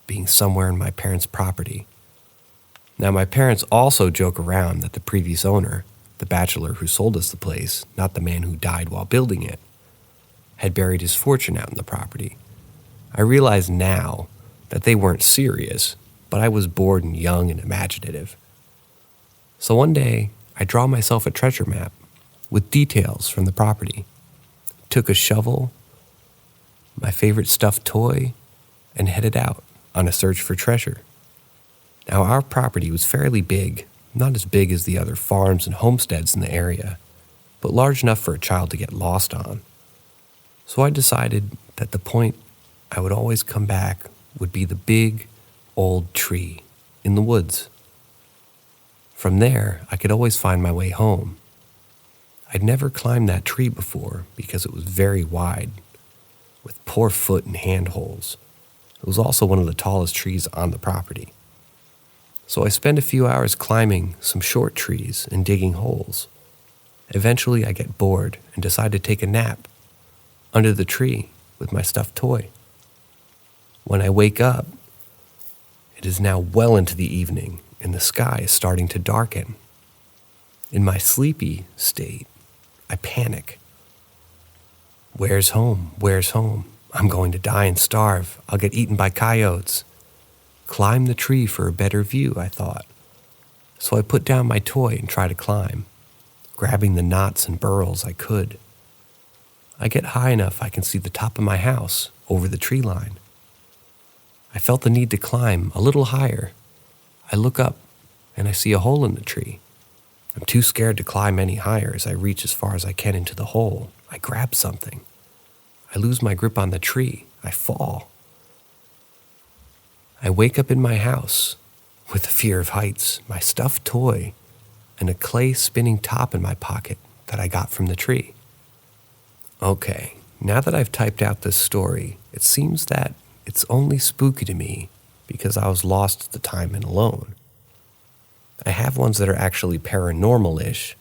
Speaker 1: being somewhere in my parents' property. Now, my parents also joke around that the previous owner, the bachelor who sold us the place, not the man who died while building it, had buried his fortune out in the property. I realize now that they weren't serious, but I was bored and young and imaginative. So one day, I draw myself a treasure map with details from the property, took a shovel, my favorite stuffed toy, and headed out on a search for treasure. Now, our property was fairly big, not as big as the other farms and homesteads in the area, but large enough for a child to get lost on. So I decided that the point I would always come back would be the big, old tree in the woods. From there, I could always find my way home. I'd never climbed that tree before because it was very wide, with poor foot and hand holes. It was also one of the tallest trees on the property. So I spend a few hours climbing some short trees and digging holes. Eventually, I get bored and decide to take a nap under the tree with my stuffed toy. When I wake up, it is now well into the evening and the sky is starting to darken. In my sleepy state, I panic. Where's home? Where's home? I'm going to die and starve. I'll get eaten by coyotes. Climb the tree for a better view, I thought. So I put down my toy and try to climb, grabbing the knots and burls I could. I get high enough I can see the top of my house over the tree line. I felt the need to climb a little higher. I look up and I see a hole in the tree. I'm too scared to climb any higher as I reach as far as I can into the hole. I grab something. I lose my grip on the tree. I fall. I wake up in my house with the fear of heights, my stuffed toy, and a clay spinning top in my pocket that I got from the tree. Okay, now that I've typed out this story, it seems that it's only spooky to me because I was lost at the time and alone. I have ones that are actually paranormal-ish,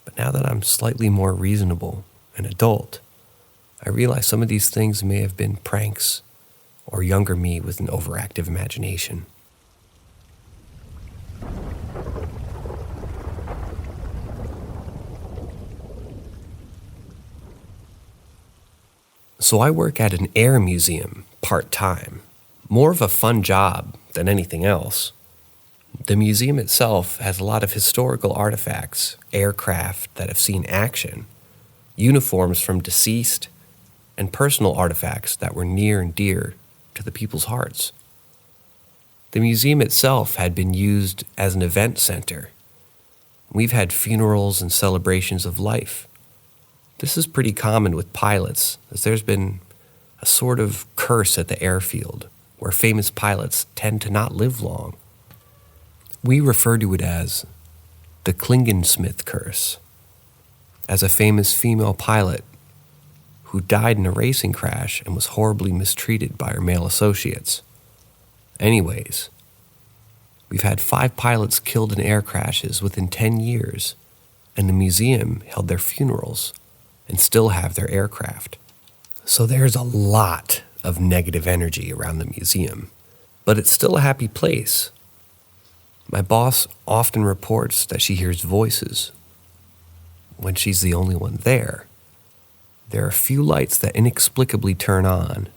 Speaker 1: but now that I'm slightly more reasonable and adult, I realize some of these things may have been pranks or younger me with an overactive imagination. So I work at an air museum part-time, more of a fun job than anything else. The museum itself has a lot of historical artifacts, aircraft that have seen action, uniforms from deceased, and personal artifacts that were near and dear to the people's hearts. The museum itself had been used as an event center. We've had funerals and celebrations of life. This is pretty common with pilots, as there's been a sort of curse at the airfield, where famous pilots tend to not live long. We refer to it as the Klingensmith curse, as a famous female pilot who died in a racing crash and was horribly mistreated by her male associates. Anyways, we've had 5 pilots killed in air crashes within 10 years, and the museum held their funerals and still have their aircraft. So there's a lot of negative energy around the museum, but it's still a happy place. My boss often reports that she hears voices when she's the only one there. There are a few lights that inexplicably turn on.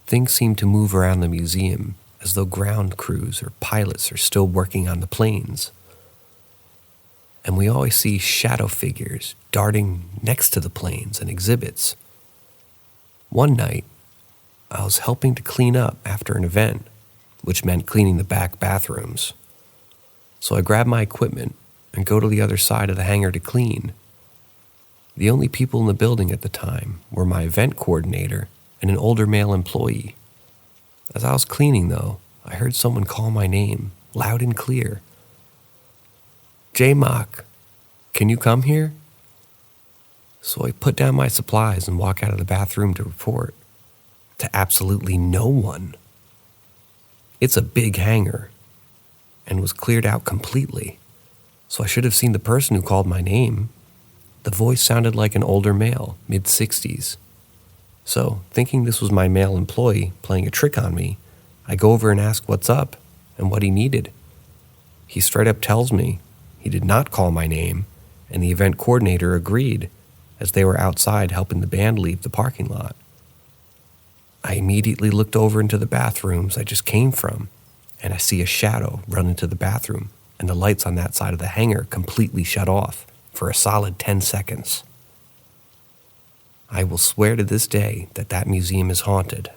Speaker 1: Things seem to move around the museum as though ground crews or pilots are still working on the planes. And we always see shadow figures darting next to the planes and exhibits. One night, I was helping to clean up after an event, which meant cleaning the back bathrooms. So I grab my equipment and go to the other side of the hangar to clean. The only people in the building at the time were my event coordinator and an older male employee. As I was cleaning, though, I heard someone call my name, loud and clear. "J-Mock, can you come here?" So I put down my supplies and walk out of the bathroom to report to absolutely no one. It's a big hangar and was cleared out completely, so I should have seen the person who called my name. The voice sounded like an older male, mid-60s. So, thinking this was my male employee playing a trick on me, I go over and ask what's up and what he needed. He straight up tells me he did not call my name, and the event coordinator agreed, as they were outside helping the band leave the parking lot. I immediately looked over into the bathrooms I just came from, and I see a shadow run into the bathroom, and the lights on that side of the hangar completely shut off for a solid 10 seconds. I will swear to this day that that museum is haunted.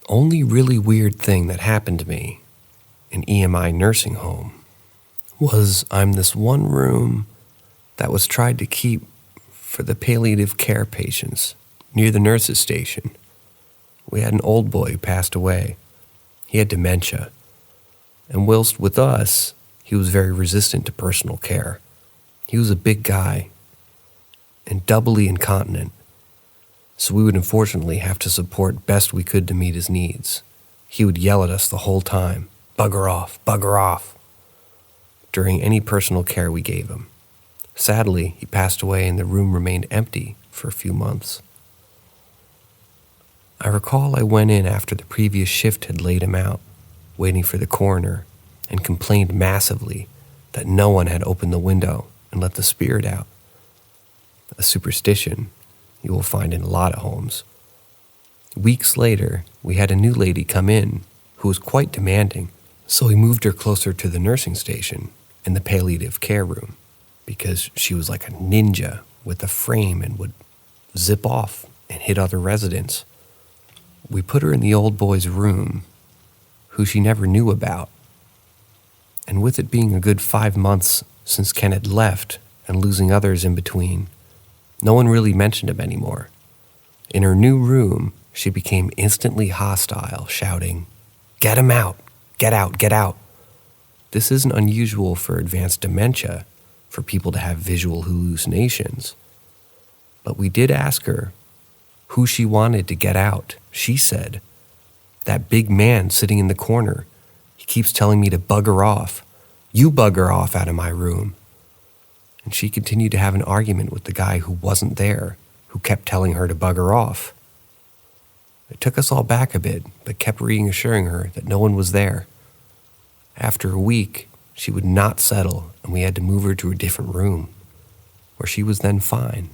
Speaker 1: Only really weird thing that happened to me in EMI nursing home was I'm this one room that was tried to keep for the palliative care patients near the nurses' station. We had an old boy who passed away. He had dementia, and whilst with us, he was very resistant to personal care. He was a big guy and doubly incontinent, so we would unfortunately have to support best we could to meet his needs. He would yell at us the whole time, bugger off, during any personal care we gave him. Sadly, he passed away and the room remained empty for a few months. I recall I went in after the previous shift had laid him out, waiting for the coroner, and complained massively that no one had opened the window and let the spirit out. A superstition you will find in a lot of homes. Weeks later, we had a new lady come in who was quite demanding, so we moved her closer to the nursing station and the palliative care room. because she was like a ninja with a frame and would zip off and hit other residents. We put her in the old boy's room, who she never knew about. And with it being a good 5 months since Ken had left and losing others in between, no one really mentioned him anymore. In her new room, she became instantly hostile, shouting, "Get him out! Get out! Get out!" This isn't unusual for advanced dementia, for people to have visual hallucinations. But we did ask her who she wanted to get out. She said, "That big man sitting in the corner. He keeps telling me to bugger off. You bugger off out of my room." And she continued to have an argument with the guy who wasn't there, who kept telling her to bugger off. It took us all back a bit, but kept reassuring her that no one was there. After a week, she would not settle, and we had to move her to a different room, where she was then fine.